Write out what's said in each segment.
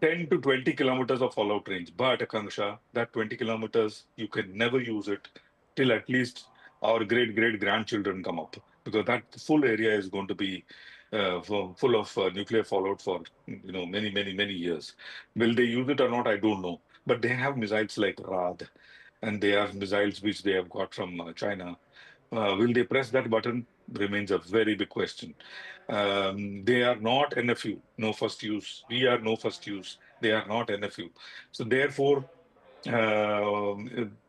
10 to 20 kilometers of fallout range. But Akanksha, that 20 kilometers, you can never use it till at least our great great grandchildren come up, because that full area is going to be full of nuclear fallout for many years. Will they use it or not? I don't know. But they have missiles like Rad, and they have missiles which they have got from China. Will they press that button? Remains a very big question. They are not NFU, no first use. We are no first use. They are not NFU. So therefore, them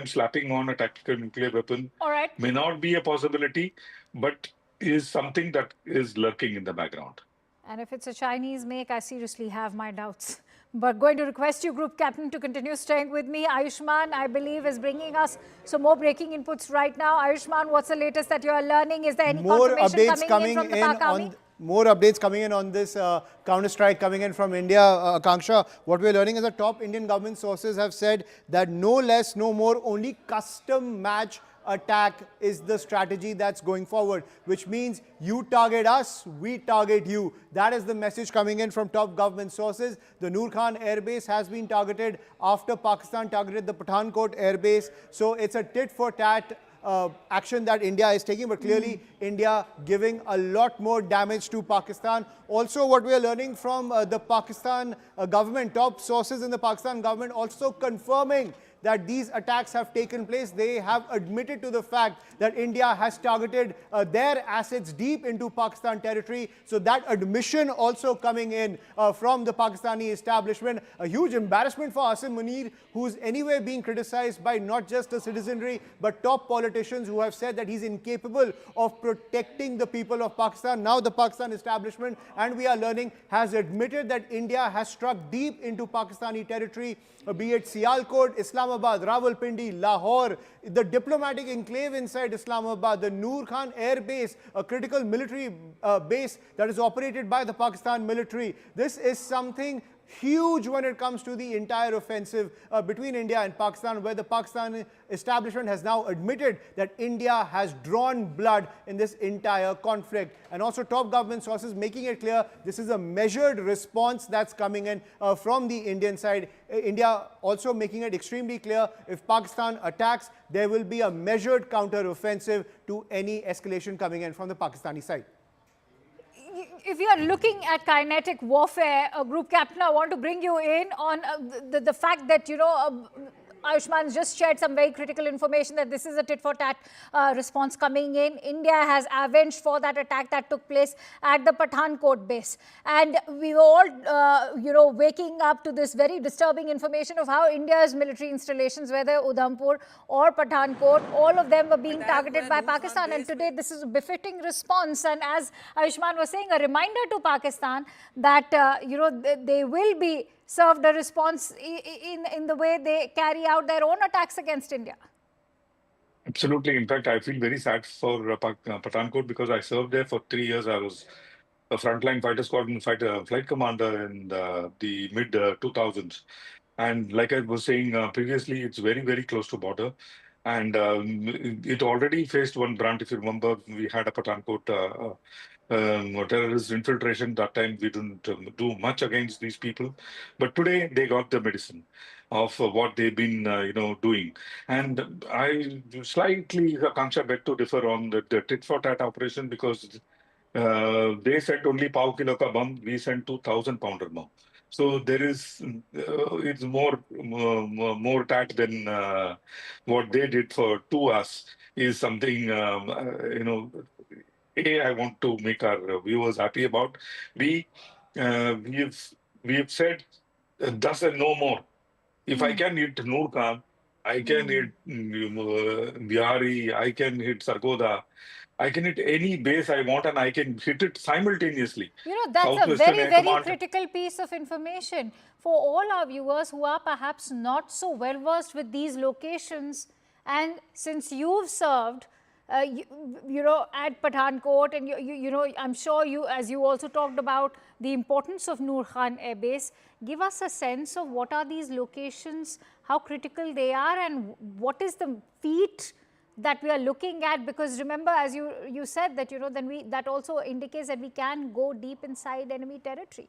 slapping on a tactical nuclear weapon All right. may not be a possibility, but is something that is lurking in the background. And if it's a Chinese make, I seriously have my doubts. But going to request you, Group Captain, to continue staying with me. Ayushman, I believe, is bringing us some more breaking inputs right now. Ayushman, what's the latest that you are learning? Is there any confirmation coming in from the Pak Army? More updates coming in on this counter-strike coming in from India, Akanksha. What we're learning is that top Indian government sources have said that no less, no more, only custom match attack is the strategy that's going forward, which means you target us, we target you. That is the message coming in from top government sources. The Nur Khan Airbase has been targeted after Pakistan targeted the Pathankot Airbase. So it's a tit-for-tat action that India is taking, but clearly India giving a lot more damage to Pakistan. Also, what we are learning from the Pakistan government, top sources in the Pakistan government also confirming that these attacks have taken place. They have admitted to the fact that India has targeted their assets deep into Pakistan territory. So that admission also coming in from the Pakistani establishment. A huge embarrassment for Asim Munir, who's anyway being criticized by not just the citizenry, but top politicians who have said that he's incapable of protecting the people of Pakistan. Now the Pakistan establishment, and we are learning, has admitted that India has struck deep into Pakistani territory, be it Sialkot, Islamabad, Rawalpindi, Lahore, the diplomatic enclave inside Islamabad, the Nur Khan Airbase, a critical military base that is operated by the Pakistan military. This is something huge when it comes to the entire offensive between India and Pakistan, where the Pakistan establishment has now admitted that India has drawn blood in this entire conflict. And also top government sources making it clear this is a measured response that's coming in from the Indian side. India also making it extremely clear, if Pakistan attacks, there will be a measured counter-offensive to any escalation coming in from the Pakistani side. If you are looking at kinetic warfare, Group Captain, I want to bring you in on the fact that, Ayushman just shared some very critical information that this is a tit-for-tat response coming in. India has avenged for that attack that took place at the Pathankot base. And we were all, waking up to this very disturbing information of how India's military installations, whether Udhampur or Pathankot, all of them were being targeted by Pakistan. And today, this is a befitting response. And as Ayushman was saying, a reminder to Pakistan that, they will be served a response in the way they carry out their own attacks against India. Absolutely. In fact, I feel very sad for Pathankot, because I served there for 3 years. I was a frontline fighter squadron flight commander in the mid 2000s. And like I was saying previously, it's very, very close to border. And it already faced one brunt. If you remember, we had a Pathankot terrorist infiltration. That time we didn't do much against these people. But today they got the medicine of what they've been, doing. And I slightly, Akanksha, beg to differ on the tit-for-tat operation, because they sent only pav kilo ka bomb, we sent 2,000-pounder bomb. So there is, it's more tat than what they did to us is something, I want to make our viewers happy about. We've said thus and no more. If I can hit Nur Khan, I can hit Bihari, I can hit Sargodha, I can hit any base I want, and I can hit it simultaneously. That's a Southwestern very, Air very Command. critical piece of information for all our viewers who are perhaps not so well versed with these locations. And since you've served, at Pathankot, and I'm sure you, as you also talked about the importance of Nur Khan Airbase, give us a sense of what are these locations, how critical they are, and what is the feat that we are looking at. Because remember, as you said that, that also indicates that we can go deep inside enemy territory.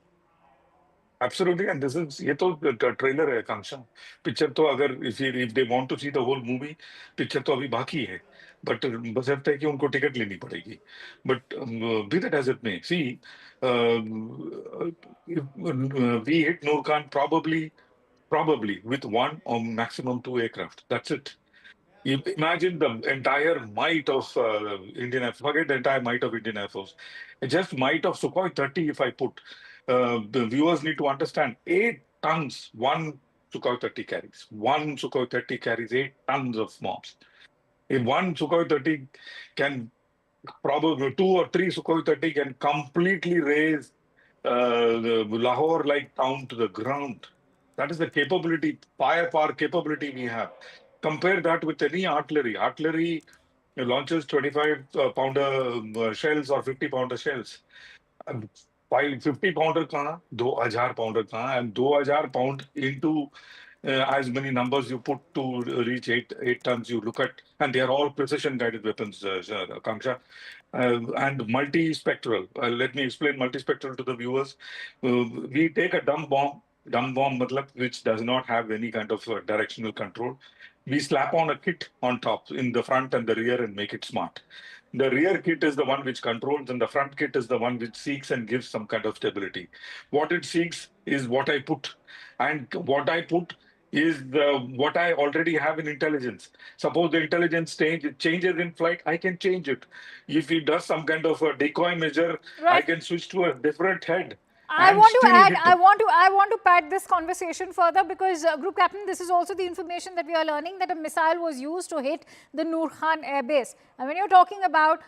Absolutely, and this is ये तो trailer है Kanksha. Picture तो अगर if they want to see the whole movie, picture तो अभी बाकी है. But बस लगता है कि उनको टिकट लेनी पड़ेगी. But be that as it may, see, we hit Nur Khan probably with one or maximum two aircraft. That's it. You imagine the entire might of Indian Air Force. Forget the entire might of Indian Air Force. Just might of Sukhoi 30, if I put, the viewers need to understand 8 tons one Sukhoi 30 carries. One Sukhoi 30 carries 8 tons of mobs. If one Sukhoi 30 can probably two or three Sukhoi 30 can completely raise the Lahore like town to the ground. That is the capability, firepower capability we have. Compare that with any artillery. Artillery launches 25 pounder shells or 50 pounder shells. 50 pounder kahan, 2000 pounder kahan, and 2000 pound into as many numbers you put to reach eight tons you look at, and they are all precision guided weapons, Kanksha. And multispectral. Let me explain multispectral to the viewers. We take a dumb bomb matlab, which does not have any kind of directional control. We slap on a kit on top in the front and the rear and make it smart. The rear kit is the one which controls, and the front kit is the one which seeks and gives some kind of stability. What it seeks is what I put, and what I put is what I already have in intelligence. Suppose the intelligence changes in flight, I can change it. If it does some kind of a decoy measure, I Right. can switch to a different head I and want to still add, hit. I want to pad this conversation further because, Group Captain, this is also the information that we are learning that a missile was used to hit the Nur Khan Airbase. And when you're talking about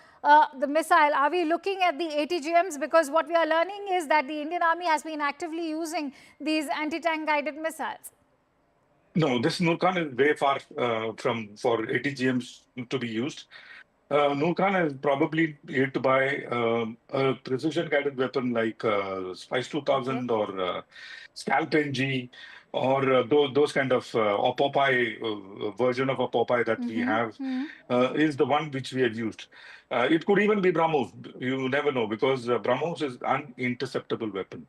the missile, are we looking at the ATGMs? Because what we are learning is that the Indian Army has been actively using these anti-tank guided missiles. No, this Nur Khan is way far from for ATGMs to be used. Nur Khan is probably hit by a precision guided weapon like Spice Okay. 2000 or Scalp NG or those kind of or Popeye version of a Popeye that we have is the one which we have used. It could even be BrahMos. You never know because BrahMos is an interceptable weapon,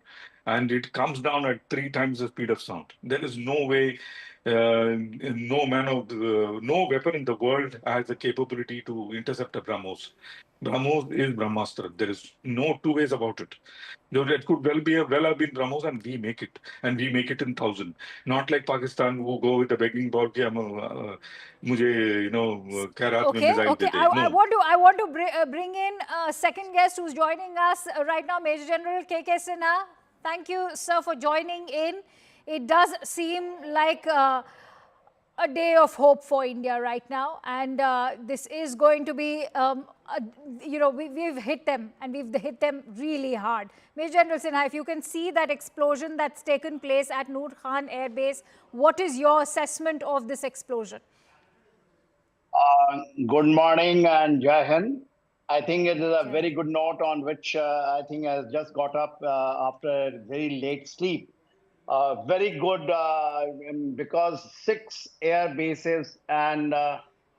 and it comes down at 3 times the speed of sound. There is no way, no weapon in the world has the capability to intercept a BrahMos. BrahMos is Brahmastra. There is no two ways about it. It could well have been BrahMos, and we make it in thousand. Not like Pakistan who go with a begging bowl कि मुझे खैरात में Okay, missile okay. They they. No. I want to bring in a second guest who's joining us right now, Major General K.K. Sinha. Thank you, sir, for joining in. It does seem like a day of hope for India right now, and this is going to be, we've hit them, and we've hit them really hard. Major General Sinha, if you can see that explosion that's taken place at Nur Khan Airbase, what is your assessment of this explosion? Good morning and Jai Hind. I think it is a very good note on which I think I just got up after a very late sleep. Very good because 6 air bases and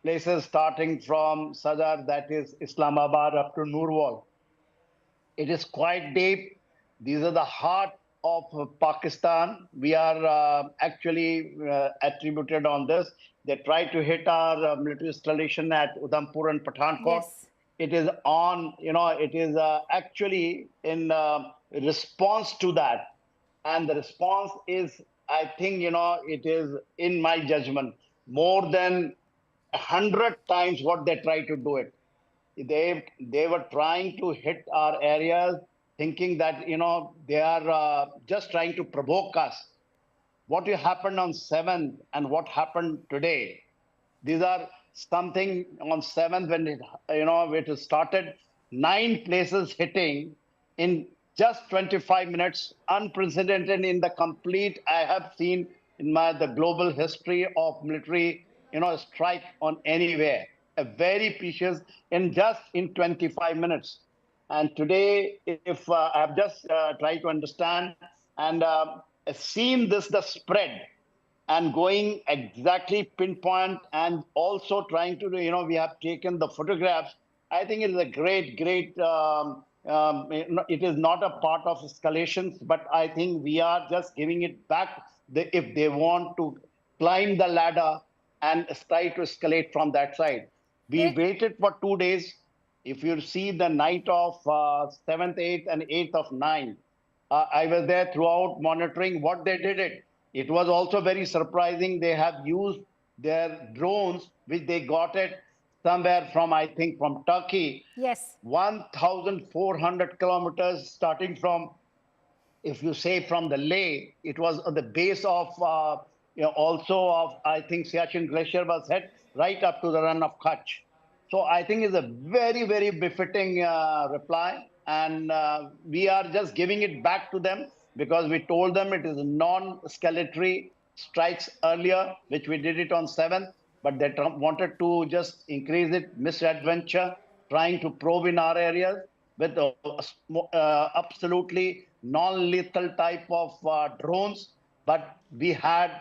places starting from Sadar, that is Islamabad, up to Nurwal. It is quite deep. These are the heart of Pakistan. We are actually attributed on this. They tried to hit our military installation at Udhampur and Pathankot. Yes. It is on, it is actually in response to that. And the response is, I think, it is, in my judgment, more than 100 times what they try to do it. They were trying to hit our areas, thinking that they are just trying to provoke us. What happened on 7th and what happened today? These are something on 7th when it started 9 places hitting in just 25 minutes, unprecedented in the complete I have seen in the global history of military strike on anywhere. A very precious in 25 minutes. And today, if I have just tried to understand and seen the spread and going exactly pinpoint and also trying to we have taken the photographs. I think it is a great it is not a part of escalations, but I think we are just giving it back if they want to climb the ladder and try to escalate from that side. We waited for 2 days. If you see the night of 7th, 8th, and 8th of 9, I was there throughout monitoring what they did it. It was also very surprising. They have used their drones, which they got it somewhere from, I think, from Turkey. Yes. 1,400 kilometers starting from, if you say from the Leh, it was at the base of, also of, I think, Siachen Glacier was hit right up to the run of Kutch. So I think it's a very, very befitting reply. And we are just giving it back to them because we told them it is non-escalatory strikes earlier, which we did it on 7th, but they wanted to just increase it, misadventure, trying to probe in our areas with absolutely non-lethal type of drones, but we had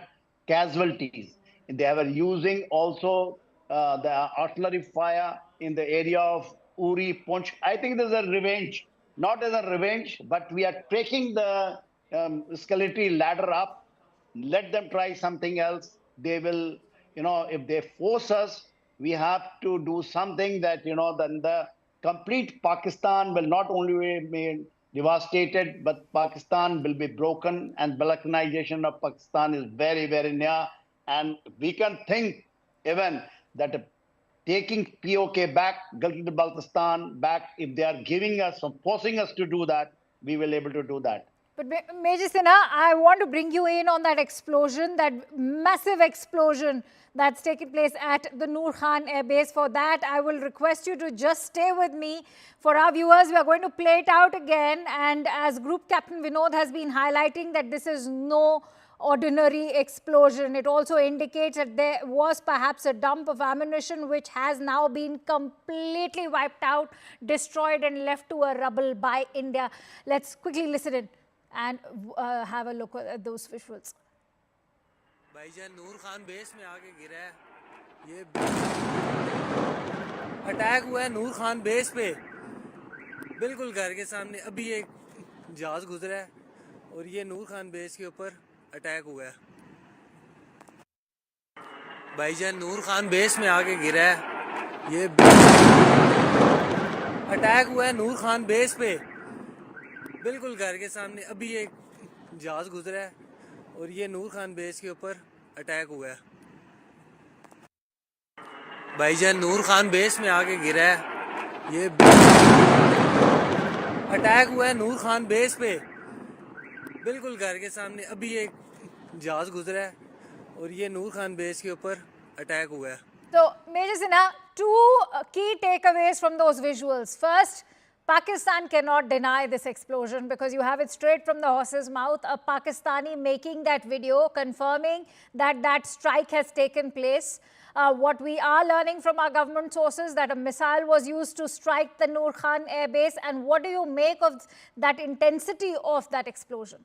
casualties. They were using also the artillery fire in the area of Uri, Punch. I think there's a revenge, not as a revenge, but we are taking the escalatory ladder up. Let them try something else. They will, if they force us, we have to do something that, then the complete Pakistan will not only be devastated, but Pakistan will be broken, and balkanization of Pakistan is very, very near. And we can think even that taking POK back, Gilgit-Baltistan back, if they are giving us or forcing us to do that, we will be able to do that. But Major Sinha, I want to bring you in on that explosion, that massive explosion that's taken place at the Nur Khan Airbase. For that, I will request you to just stay with me. For our viewers, we are going to play it out again. And as Group Captain Vinod has been highlighting that this is no ordinary explosion. It also indicates that there was perhaps a dump of ammunition which has now been completely wiped out, destroyed and left to a rubble by India. Let's quickly listen in and have a look at those visuals. भाईजान नूर Khan base में आके गिरा है ये attack हुआ है नूर Khan base पे बिल्कुल घर के सामने अभी एक जहाज गुजरा है और ये नूर खान बेस के ऊपर अटैक हुआ है भाईजान नूर खान बेस में आके गिरा है ये अटैक हुआ है नूर खान बेस पे बिल्कुल घर के सामने अभी एक जहाज गुजरा है और ये नूर खान बेस के ऊपर अटैक हुआ है भाईजान नूर खान बेस में आके गिरा है ये अटैक हुआ है नूर खान बेस पे बिल्कुल घर के सामने अभी एक जहाज गुजरा है और ये नूर खान बेस के ऊपर अटैक हुआ है So, Major Sinha, two key takeaways from those visuals. First, Pakistan cannot deny this explosion because you have it straight from the horse's mouth. A Pakistani making that video, confirming that that strike has taken place. What we are learning from our government sources, that a missile was used to strike the Nur Khan Airbase. And what do you make of that intensity of that explosion?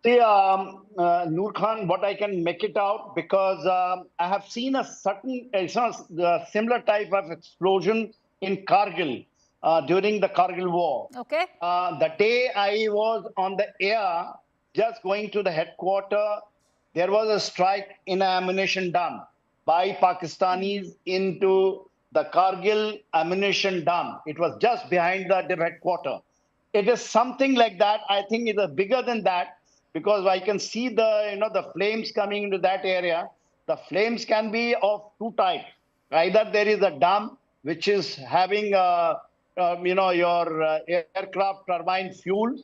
See, Nur Khan, what I can make it out, because I have seen a certain, similar type of explosion in Kargil during the Kargil war. Okay. The day I was on the air, just going to the headquarters, there was a strike in an ammunition dump by Pakistanis into the Kargil ammunition dump. It was just behind the headquarters. It is something like that. I think it is bigger than that, because I can see the, the flames coming into that area. The flames can be of two types. Either there is a dump which is having, your aircraft turbine fuel,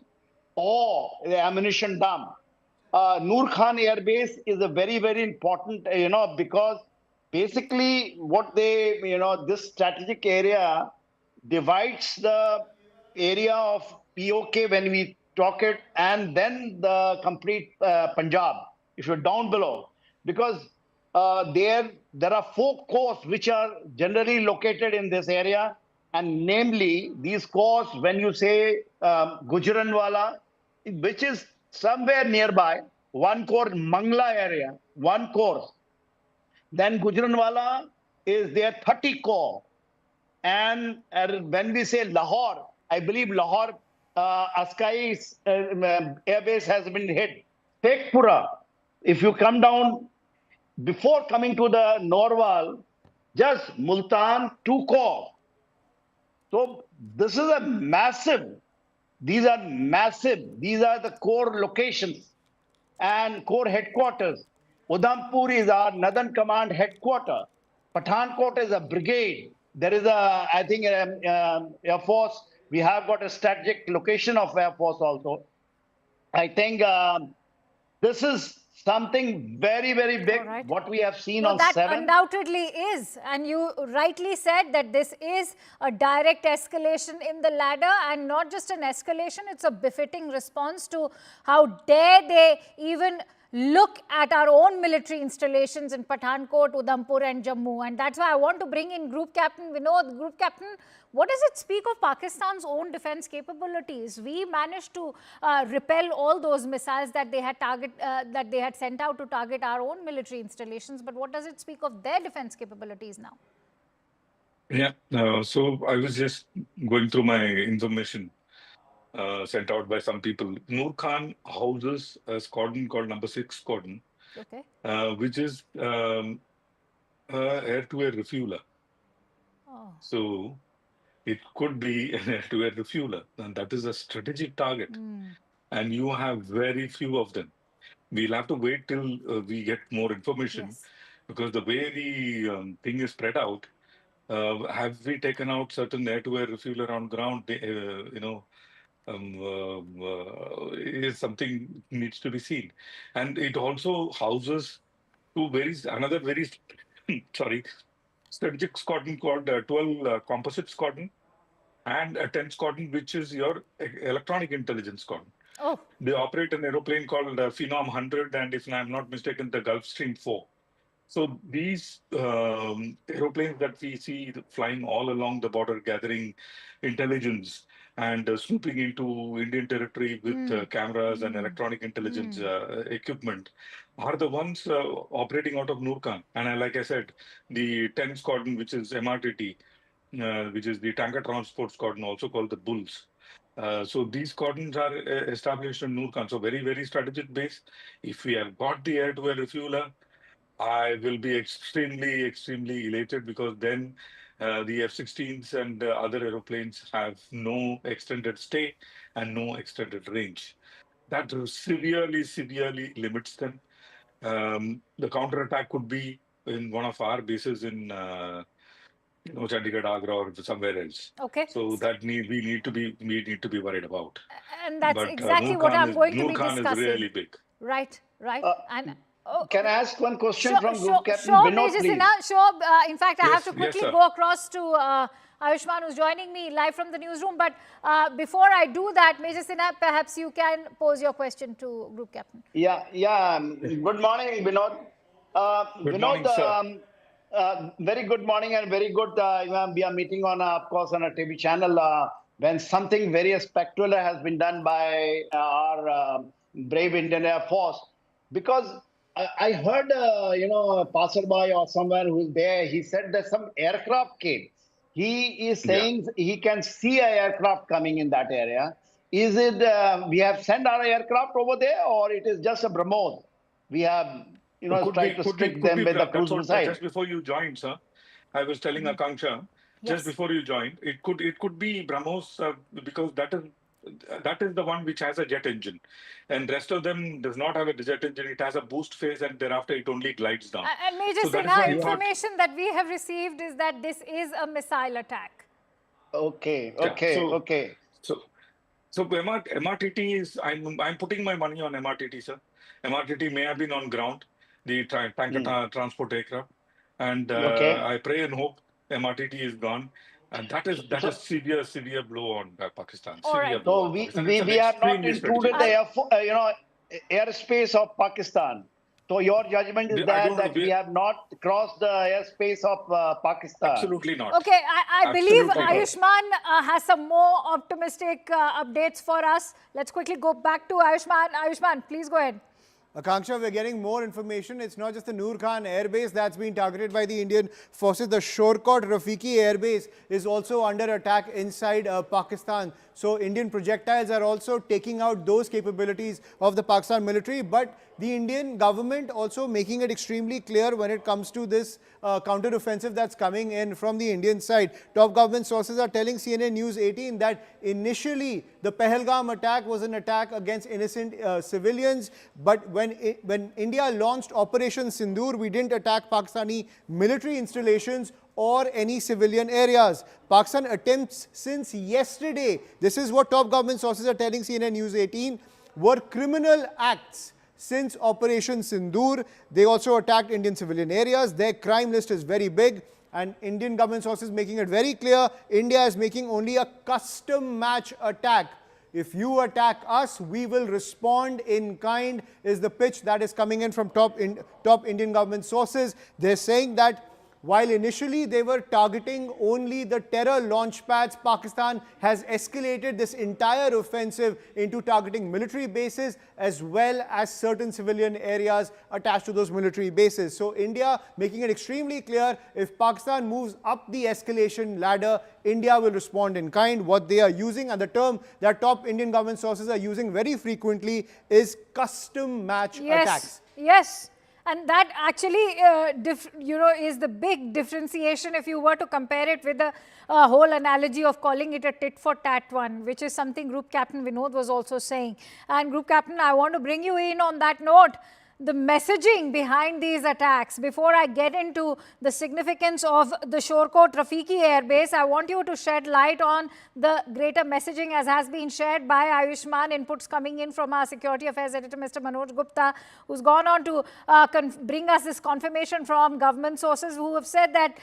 or the ammunition dump. Nur Khan Airbase is a very, very important, because basically what they, this strategic area divides the area of POK when we talk it, and then the complete Punjab, if you're down below, because there are 4 corps which are generally located in this area, and namely these corps, when you say Gujranwala, which is somewhere nearby, 1 corps Mangla area, 1 corps. Then Gujranwala is there 30 corps. And when we say Lahore, I believe Lahore Askai airbase has been hit. Tekpura, if you come down before coming to the Norwal, just Multan to Kor. So this is a massive. These are massive. These are the core locations and core headquarters. Udhampur is our Northern Command headquarters. Pathankot is a brigade. There is a, I think, Air Force. We have got a strategic location of Air Force also. I think this is something very, very big, right. what we have seen No, on that 7. undoubtedly is. And you rightly said that this is a direct escalation in the ladder, and not just an escalation, it's a befitting response to how dare they even look at our own military installations in Pathankot, Udhampur and Jammu. And that's why I want to bring in Group Captain Vinod. Group Captain, what does it speak of Pakistan's own defense capabilities? We managed to repel all those missiles that they had sent out to target our own military installations. But what does it speak of their defense capabilities now? Yeah, so I was just going through my information sent out by some people. Nur Khan houses a squadron called number 6 squadron, Okay. which is air-to-air refueler. Oh. So it could be an air-to-air refueler, and that is a strategic target. And you have very few of them. We'll have to wait till we get more information, Yes. because the way the thing is spread out, have we taken out certain air-to-air refueler on ground? Is something needs to be seen, and it also houses another very sorry, strategic squadron called 12 composite squadron, and a 10 squadron, which is your electronic intelligence squadron. Oh. They operate an aeroplane called Phenom 100, and if I'm not mistaken, the Gulfstream 4. So these aeroplanes that we see flying all along the border, gathering intelligence and swooping into Indian territory with cameras and electronic intelligence equipment, are the ones operating out of Nur Khan. And like I said, the 10 squadron, which is MRTT, which is the tanker transport squadron, also called the Bulls. So these squadrons are established in Nur Khan. So very, very strategic base. If we have got the air-to-air refueler, I will be extremely, extremely elated, because then the F-16s and other aeroplanes have no extended stay and no extended range. That severely, severely limits them. The counterattack could be in one of our bases in Chandigarh, Agra, or somewhere else. Okay. So that we need to be worried about. And that's But exactly what I'm going to be discussing. Nur Khan is really big. Right, right. Can I ask one question from Group Captain sure, Vinod, Major please? Sinha, sure. In fact, I have Yes, to yes, quickly sir. go across to Ayushman, who's joining me live from the newsroom. But before I do that, Major Sinha, perhaps you can pose your question to Group Captain. Yeah. Good morning, Vinod. Good morning, sir. Very good morning and very good. We are meeting on, of course, on a TV channel when something very spectacular has been done by our brave Indian Air Force. Because I heard, a passerby or someone who's there, he said that some aircraft came. He is saying he can see an aircraft coming in that area. Is it we have sent our aircraft over there, or it is just a BrahMos? We have, tried to stick them with the cruise missile. Just before you joined, sir, I was telling Akanksha, just before you joined, it could be BrahMos, because that is the one which has a jet engine, and rest of them does not have a jet engine. It has a boost phase, and thereafter it only glides down. And Major Sinha, information that we have received is that this is a missile attack. Okay. So MRTT is, I'm putting my money on MRTT, sir. MRTT may have been on ground, the tanker transport aircraft, and I pray and hope MRTT is gone. And that is severe blow on Pakistan. All right. So we are not included the airspace of Pakistan. So your judgment is that we have not crossed the airspace of Pakistan. Absolutely not. Okay, I believe Absolutely not. Ayushman has some more optimistic updates for us. Let's quickly go back to Ayushman. Ayushman, please go ahead. Akanksha, we're getting more information. It's not just the Nur Khan Airbase that's been targeted by the Indian forces. The Shorkot Rafiki Airbase is also under attack inside Pakistan. So Indian projectiles are also taking out those capabilities of the Pakistan military. But the Indian government also making it extremely clear when it comes to this counter-offensive that's coming in from the Indian side. Top government sources are telling CNN News 18 that initially the Pahalgam attack was an attack against innocent civilians. But when India launched Operation Sindoor, we didn't attack Pakistani military installations or any civilian areas. Pakistan attempts since yesterday, this is what top government sources are telling CNN News 18, were criminal acts. Since Operation Sindoor, they also attacked Indian civilian areas. Their crime list is very big, and Indian government sources making it very clear, India is making only a custom match attack. If you attack us, we will respond in kind, is the pitch that is coming in from top Indian government sources. They're saying that while initially they were targeting only the terror launch pads, Pakistan has escalated this entire offensive into targeting military bases as well as certain civilian areas attached to those military bases. So India making it extremely clear, if Pakistan moves up the escalation ladder, India will respond in kind. What they are using, and the term that top Indian government sources are using very frequently, is custom match attacks. Yes. And that actually, is the big differentiation if you were to compare it with the whole analogy of calling it a tit-for-tat one, which is something Group Captain Vinod was also saying. And Group Captain, I want to bring you in on that note. The messaging behind these attacks, before I get into the significance of the Shorkot Rafiki Airbase, I want you to shed light on the greater messaging as has been shared by Ayushman, inputs coming in from our Security Affairs Editor, Mr. Manoj Gupta, who's gone on to bring us this confirmation from government sources who have said that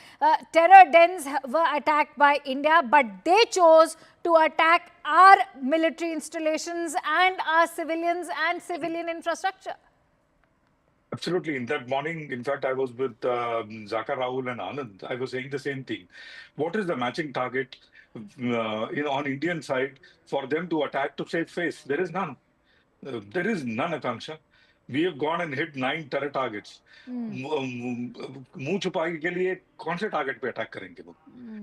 terror dens were attacked by India, but they chose to attack our military installations and our civilians and civilian infrastructure. Absolutely. In that morning, in fact, I was with Zaka, Rahul and Anand. I was saying the same thing. What is the matching target on Indian side for them to attack to save face? There is none. There is none, Akanksha. We have gone and hit 9 terror targets. मुंह छुपाने के लिए कौन से target पे attack करेंगे वो?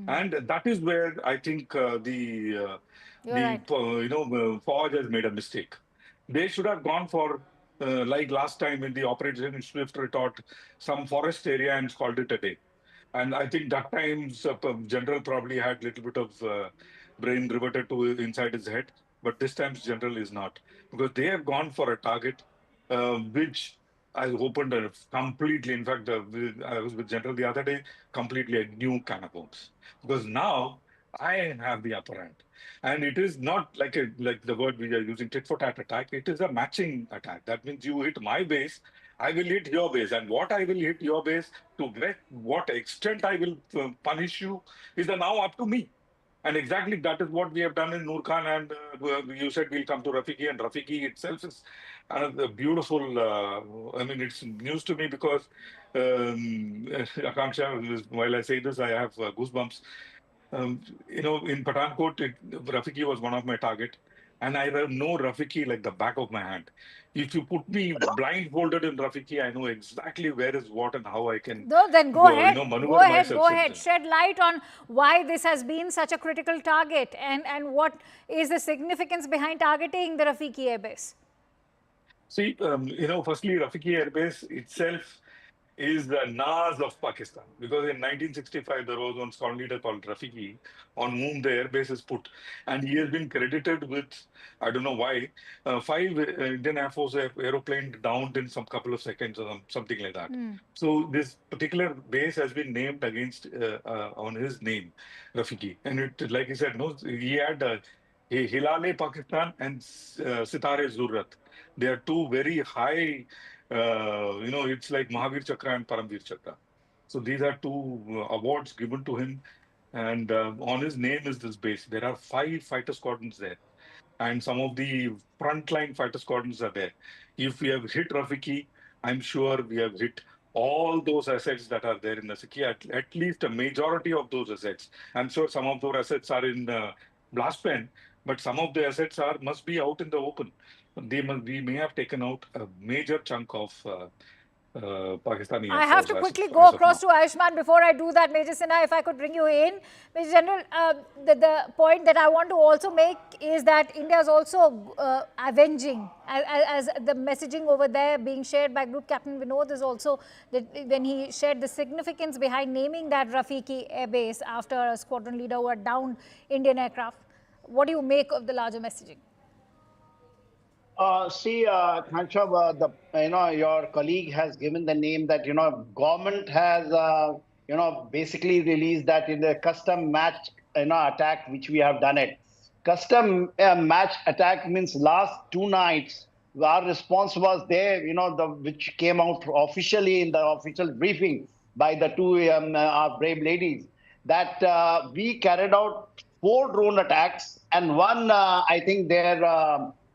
And that is where I think Fauj has made a mistake. They should have gone for like last time in the Operation Swift Retort, some forest area and called it a day. And I think that time General probably had a little bit of brain reverted to inside his head. But this time General is not. Because they have gone for a target which I opened completely. In fact, I was with General the other day, completely a new can of worms. Because now I have the upper hand. And it is not like the word we are using, tit-for-tat attack. It is a matching attack. That means you hit my base, I will hit your base. And what I will hit your base, to what extent I will punish you, is now up to me. And exactly that is what we have done in Nur Khan. And you said we'll come to Rafiki. And Rafiki itself is another beautiful, it's news to me because, Akanksha, while I say this, I have goosebumps. In Pathankot, Rafiki was one of my target, and I know Rafiki like the back of my hand. If you put me blindfolded in Rafiki, I know exactly where is what and how I can. Then go ahead. Maneuver Go ahead. myself Go ahead. Shed light on why this has been such a critical target, and what is the significance behind targeting the Rafiki Airbase. See, firstly, Rafiki Airbase itself is the Nas of Pakistan. Because in 1965, there was one squad leader called Rafiki on whom the airbase is put. And he has been credited with, I don't know why, 5 Indian Air Force aeroplanes downed in some couple of seconds or something like that. So this particular base has been named against, on his name, Rafiki. And it, like he said, he had Hilale Pakistan and Sitare Zurrat. They are 2 very high, it's like Mahavir Chakra and Paramvir Chakra. So these are 2 awards given to him. And on his name is this base. There are 5 fighter squadrons there. And some of the frontline fighter squadrons are there. If we have hit Rafiki, I'm sure we have hit all those assets that are there in the Sikhi, at least a majority of those assets. I'm sure some of those assets are in blast pen, but some of the assets must be out in the open. we may have taken out a major chunk of Pakistani I Air have Force to quickly as go of across now. to Ayushman. Before I do that, Major Sinha, if I could bring you in. Major General, the point that I want to also make is that India is also avenging, as the messaging over there being shared by Group Captain Vinod is also that when he shared the significance behind naming that Rafiki Air Base after a squadron leader who had downed Indian aircraft. What do you make of the larger messaging? See, Khanshab, your colleague has given the name that, government has, basically released that in the custom match, attack, which we have done it. Custom match attack means last 2 nights, our response was there, which came out officially in the official briefing by the two our brave ladies, that we carried out 4 drone attacks and one, I think their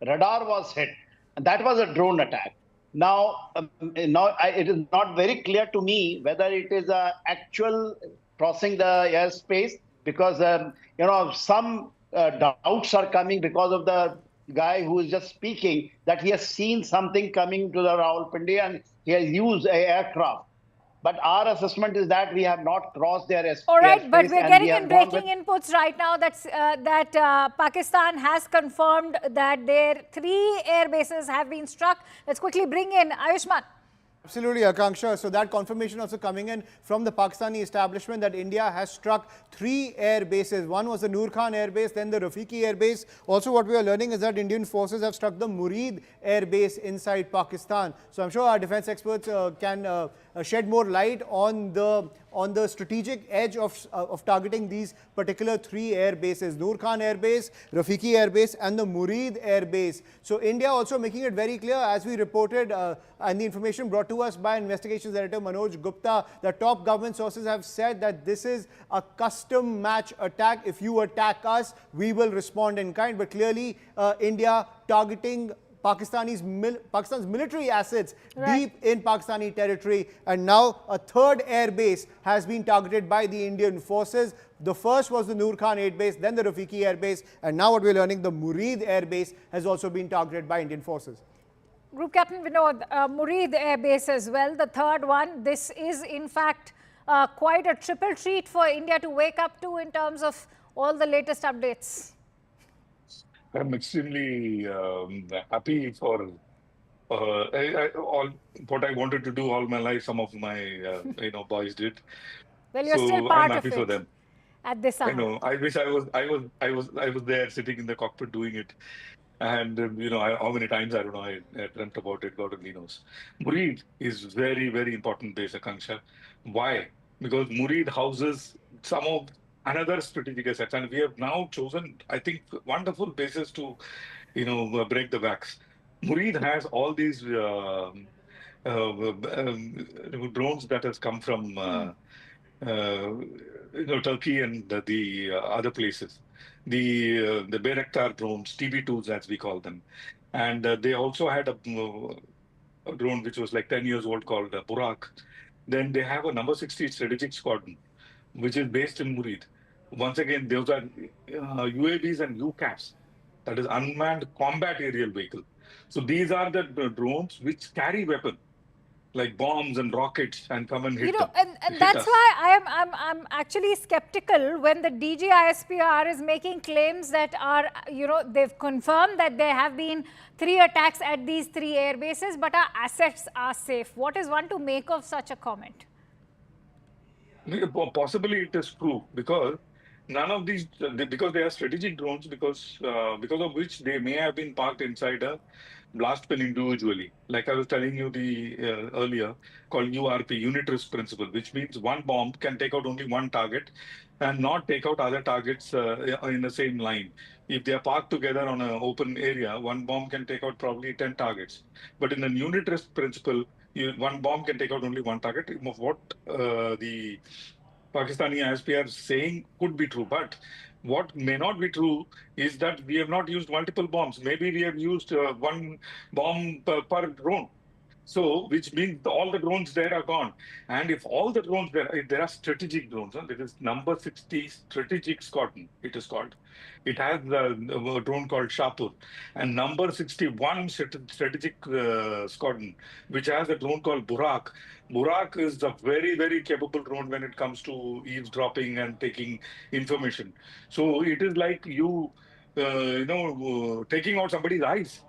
radar was hit. And that was a drone attack. Now it is not very clear to me whether it is actual crossing the airspace, because some doubts are coming because of the guy who is just speaking, that he has seen something coming to the Rawalpindi and he has used a aircraft. But our assessment is that we have not crossed their All right, but airspace we're and we getting in have gone with. breaking inputs right now that Pakistan has confirmed that their 3 air bases have been struck. Let's quickly bring in Ayushman. Absolutely, Akanksha. So that confirmation also coming in from the Pakistani establishment that India has struck 3 air bases. One was the Nur Khan Airbase, then the Rafiki Airbase. Also, what we are learning is that Indian forces have struck the Murid Airbase inside Pakistan. So I'm sure our defense experts can shed more light on the strategic edge of targeting these particular 3 air bases: Nur Khan Airbase, Rafiki Airbase, and the Murid Airbase. So India also making it very clear, as we reported, and the information brought to us by investigations editor Manoj Gupta, the top government sources have said that this is a custom match attack. If you attack us, we will respond in kind. But clearly, India targeting Pakistan's military assets deep in Pakistani territory, and now a 3rd air base has been targeted by the Indian forces. The first was the Nur Khan Air Base, then the Rafiki Air Base, and now what we're learning, the Murid Air Base has also been targeted by Indian forces. Group Captain Vinod, Murid Air Base as well, the 3rd one. This is in fact quite a triple treat for India to wake up to in terms of all the latest updates. I'm extremely happy for all what I wanted to do all my life. Some of my boys did, Well, you're still so I'm part of happy for it them. at this I hour. know. I wish I was there sitting in the cockpit doing it. And how many times I don't know I dreamt about it. God only knows. Murid is very, very important base, Akanksha. Why? Because Murid houses some of another strategic assets, and we have now chosen, I think, wonderful bases to break the backs. Murid has all these drones that has come from Turkey and the other places. The Bayraktar drones, TB2s as we call them, and they also had a drone which was like 10 years old called Burak. Then they have a number 60 strategic squadron, which is based in Murid. Once again, those are UAVs and UCAVs, that is unmanned combat aerial vehicle. So these are the drones which carry weapons like bombs and rockets and come and You hit know, them, and hit that's us. why I'm actually skeptical when the DG ISPR is making claims that are, they've confirmed that there have been 3 attacks at these 3 air bases, but our assets are safe. What is one to make of such a comment? Possibly it is true because none of these, because they are strategic drones, because of which they may have been parked inside a blast pin individually. Like I was telling you the earlier, called URP, unit risk principle, which means one bomb can take out only one target and not take out other targets in the same line. If they are parked together on an open area, one bomb can take out probably 10 targets. But in the unit risk principle, one bomb can take out only one target. Of what the Pakistani ISPR saying could be true, but what may not be true is that we have not used multiple bombs. Maybe we have used one bomb per drone. So, which means all the drones there are gone. And if all the drones there are strategic drones. Huh? There is number 60 strategic squadron, it is called. It has a drone called Shapur. And number 61 strategic squadron, which has a drone called Burak. Burak is a very, very capable drone when it comes to eavesdropping and taking information. So it is like taking out somebody's eyes.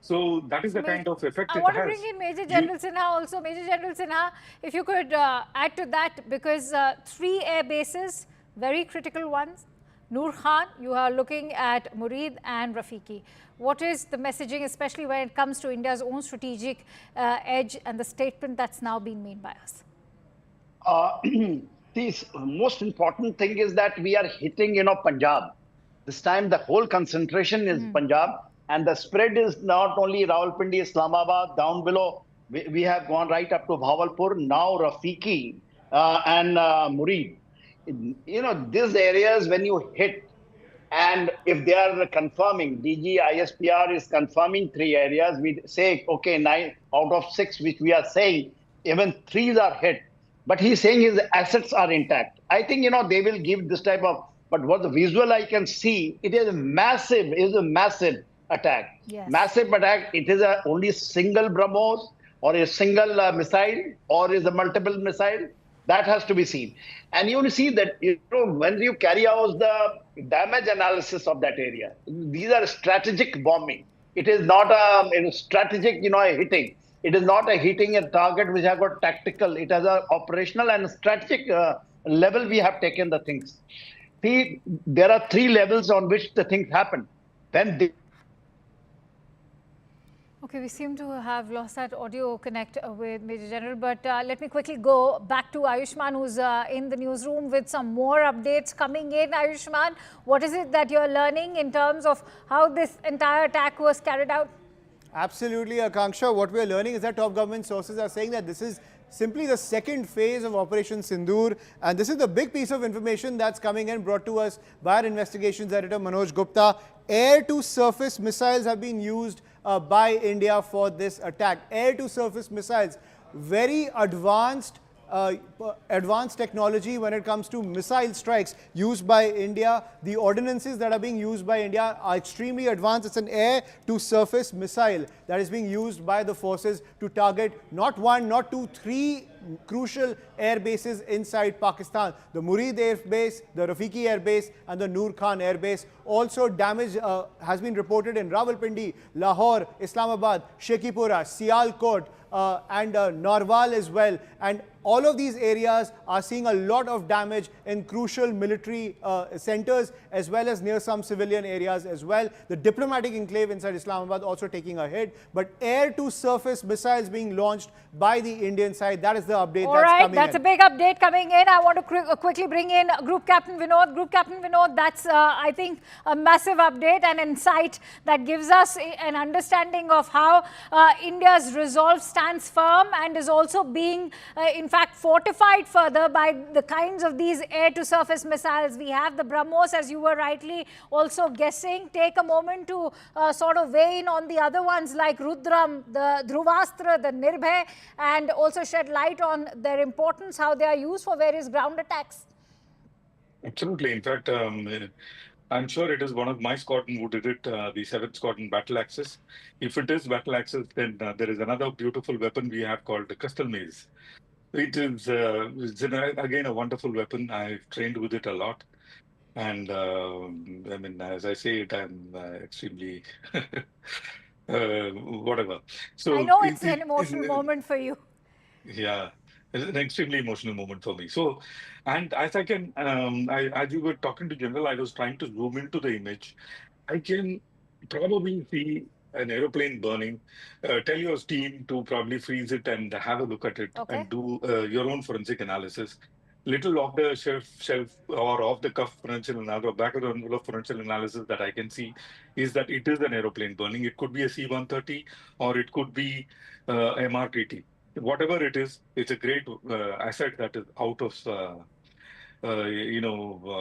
So that is the kind of effect I it want to bring has. in Major You, General Sinha also. Major General Sinha, if you could add to that, because 3 air bases, very critical ones. Nur Khan, you are looking at Murid and Rafiki. What is the messaging, especially when it comes to India's own strategic edge and the statement that's now been made by us? The most important thing is that we are hitting, Punjab. This time the whole concentration is Punjab, and the spread is not only Rawalpindi, Islamabad, down below. We have gone right up to Bhavalpur, now Rafiki and Murid. These areas when you hit, and if they are confirming, DG ISPR is confirming 3 areas, we say, okay, 9 out of 6, which we are saying, even 3 are hit. But he's saying his assets are intact. I think, they will give this type of, but what the visual I can see, it is a massive attack. Yes. Massive attack. It is only a single BrahMos or a single missile or is a multiple missile. That has to be seen. And you will see that, when you carry out the damage analysis of that area, these are strategic bombing. It is not a strategic, hitting. It is not a hitting a target which have got tactical. It has a operational and strategic level we have taken the things. See, there are 3 levels on which the things happen. Then Okay, we seem to have lost that audio connect with Major General, but let me quickly go back to Ayushman, who's in the newsroom with some more updates coming in. Ayushman, what is it that you're learning in terms of how this entire attack was carried out? Absolutely, Akanksha. What we are learning is that top government sources are saying that this is simply the second phase of Operation Sindoor, and this is the big piece of information that's coming in, brought to us by our investigations editor Manoj Gupta. Air-to-surface missiles have been used by India for this attack. Air-to-surface missiles, very advanced technology when it comes to missile strikes used by India. The ordinances that are being used by India are extremely advanced. It's an air-to-surface missile that is being used by the forces to target not 1, not 2, 3 crucial air bases inside Pakistan. The Murid Air Base, the Rafiki Air Base and the Nur Khan Airbase. Also damage has been reported in Rawalpindi, Lahore, Islamabad, Shekhipura, Sialkot and Narwal as well. And all of these areas are seeing a lot of damage in crucial military centers as well as near some civilian areas as well. The diplomatic enclave inside Islamabad also taking a hit. But air-to-surface missiles being launched by the Indian side, that is the update All that's right, coming that's in. a big update coming in. I want to quickly bring in Group Captain Vinod. Group Captain Vinod, that's, I think, a massive update and insight that gives us an understanding of how India's resolve stands firm and is also being, in fact, fortified further by the kinds of these air-to-surface missiles. We have the BrahMos, as you were rightly also guessing. Take a moment to sort of weigh in on the other ones like Rudram, the Dhruvastra, the Nirbhay, and also shed light on their importance, how they are used for various ground attacks. Absolutely. In fact, I'm sure it is one of my squadron who did it, the 7th Squadron Battle Axis. If it is Battle Axis, then there is another beautiful weapon we have called the Crystal Maze. It's again a wonderful weapon. I've trained with it a lot. And I mean, as I say it, I'm extremely whatever. So I know it's an emotional moment for you. Yeah, it's an extremely emotional moment for me. So, and as I can, as you were talking to General, I was trying to zoom into the image. I can probably see an aeroplane burning. Tell your team to probably freeze it and have a look at it Okay. and do your own forensic analysis. Little off the shelf or off the cuff forensic analysis or back of the envelope forensic analysis that I can see is that it is an aeroplane burning. It could be a C-130 or it could be MRTT. Whatever it is, it's a great asset that is out of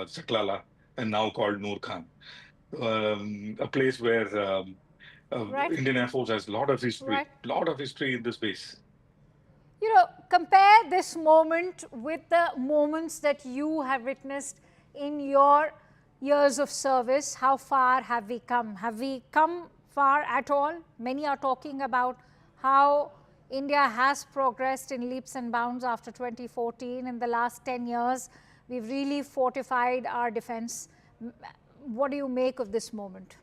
Saklala and now called Nur Khan, a place where Right. Indian Air Force has a lot of history, Right. lot of history in this base. compare this moment with the moments that you have witnessed in your years of service. How far have we come? Have we come far at all? Many are talking about how India has progressed in leaps and bounds after 2014. In the last 10 years, we've really fortified our defense. What do you make of this moment?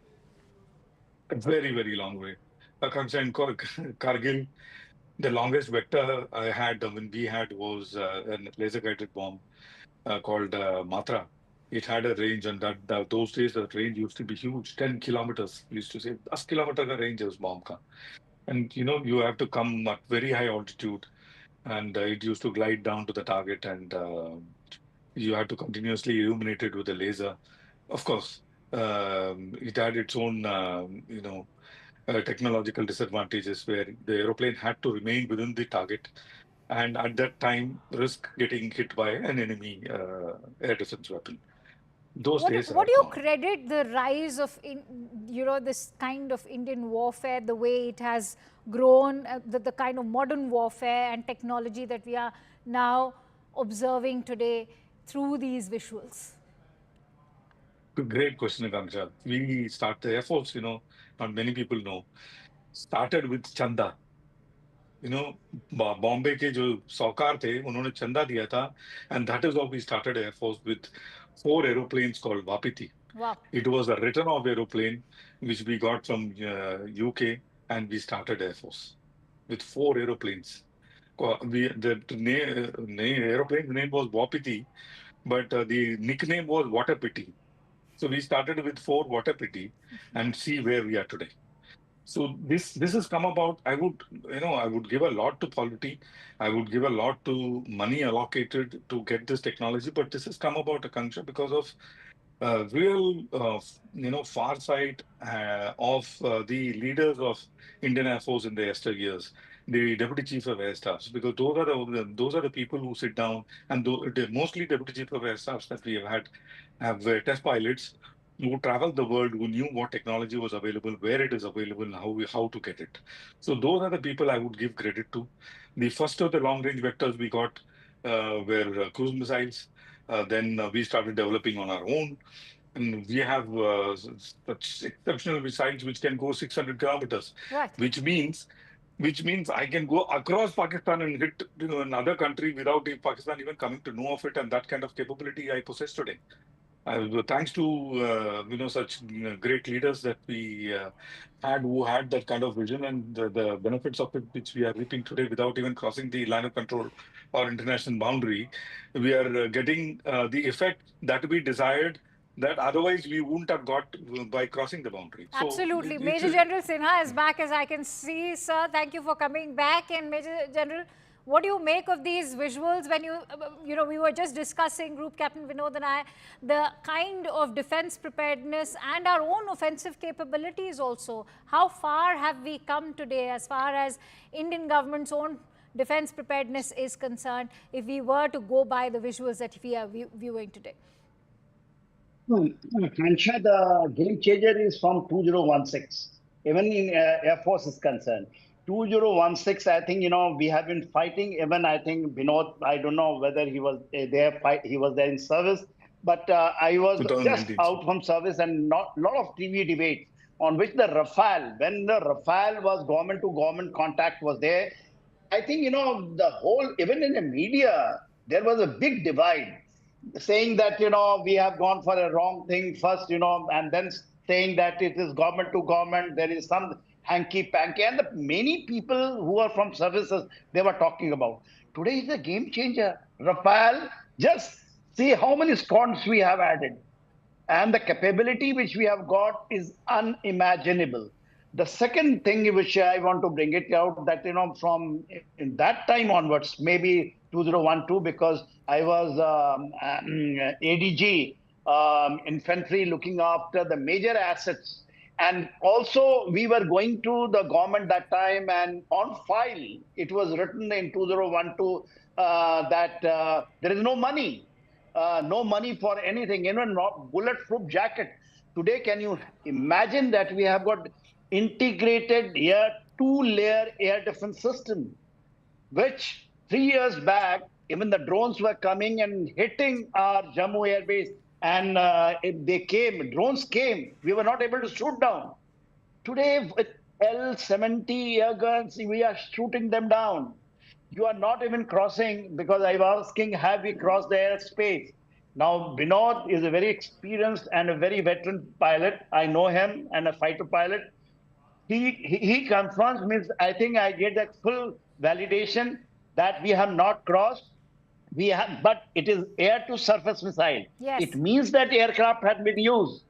A very, very long way. Akanksha, in Kargil, the longest vector I had when we had was a laser guided bomb called Matra. It had a range, and those days the range used to be huge, 10 kilometers. We used to say 10 kilometer ka range hai us bomb ka. And you have to come at very high altitude, and it used to glide down to the target, and you had to continuously illuminate it with a laser. Of course, it had its own, technological disadvantages where the aeroplane had to remain within the target, and at that time risk getting hit by an enemy air defense weapon. Those days What are do you gone. credit the rise of this kind of Indian warfare, the way it has grown, the kind of modern warfare and technology that we are now observing today through these visuals? Great question, Akanksha. We start the Air Force, not many people know, started with Chanda. Bombay के जो सौकार थे उन्होंने चंदा दिया था, and that is how we started Air Force with 4 aeroplanes called Wapiti. Wow. It was a written off aeroplane which we got from UK, and we started Air Force with 4 aeroplanes. The aeroplane's name was Wapiti, but the nickname was Water Pity. So we started with 4 Water Pity, and see where we are today. So this has come about. I would give a lot to polity. I would give a lot to money allocated to get this technology, but this has come about, Akanksha, because of real, farsight of the leaders of Indian Air Force in the yesteryears, the Deputy Chief of Air Staffs, because those are the people who sit down, and mostly Deputy Chief of Air Staffs that we have had have test pilots who traveled the world, who knew what technology was available, where it is available, and how to get it. So those are the people I would give credit to. The first of the long range vectors we got were cruise missiles. Then we started developing on our own, and we have such exceptional missiles which can go 600 kilometers, Right. which means I can go across Pakistan and hit another country without Pakistan even coming to know of it, and that kind of capability I possess today. Thanks to such great leaders that we had, who had that kind of vision, and the benefits of it, which we are reaping today without even crossing the line of control or international boundary. We are getting the effect that we desired, that otherwise we wouldn't have got by crossing the boundary. So Absolutely. it's Major General Sinha is back, as I can see, sir. Thank you for coming back. And Major General, what do you make of these visuals when we were just discussing, Group Captain Vinod and I, the kind of defense preparedness and our own offensive capabilities also. How far have we come today as far as Indian government's own defense preparedness is concerned, if we were to go by the visuals that we are viewing today? Kansha, the game changer is from 2016. Even in Air Force is concerned. 2016, I think, we have been fighting. Even I think Vinod, I don't know whether he was there, he was there in service, but I was just 2019. out from service, and not lot of TV debate on which the Rafale, when the Rafale was government to government contact was there. I think, the whole, even in the media, there was a big divide saying that, we have gone for a wrong thing first, and then saying that it is government to government, there is some hanky-panky. And the many people who are from services, they were talking about. Today is a game changer. Rafale, just see how many squads we have added. And the capability which we have got is unimaginable. The second thing which I want to bring it out, that from in that time onwards, maybe 2012, because I was ADG infantry, looking after the major assets, and also we were going to the government that time, and on file it was written in 2012 that there is no money. No money for anything, even not bulletproof jacket. Today, can you imagine that we have got integrated two-layer air defense system, which 3 years back, even the drones were coming and hitting our Jammu airbase, and drones came. We were not able to shoot down. Today, with L-70 air guns, we are shooting them down. You are not even crossing, because I was asking, have we crossed the airspace? Now, Binod is a very experienced and a very veteran pilot. I know him, and a fighter pilot. He confirms me. I think I get that full validation that we have not crossed. We have, but it is air to surface missile. Yes. It means that aircraft had been used,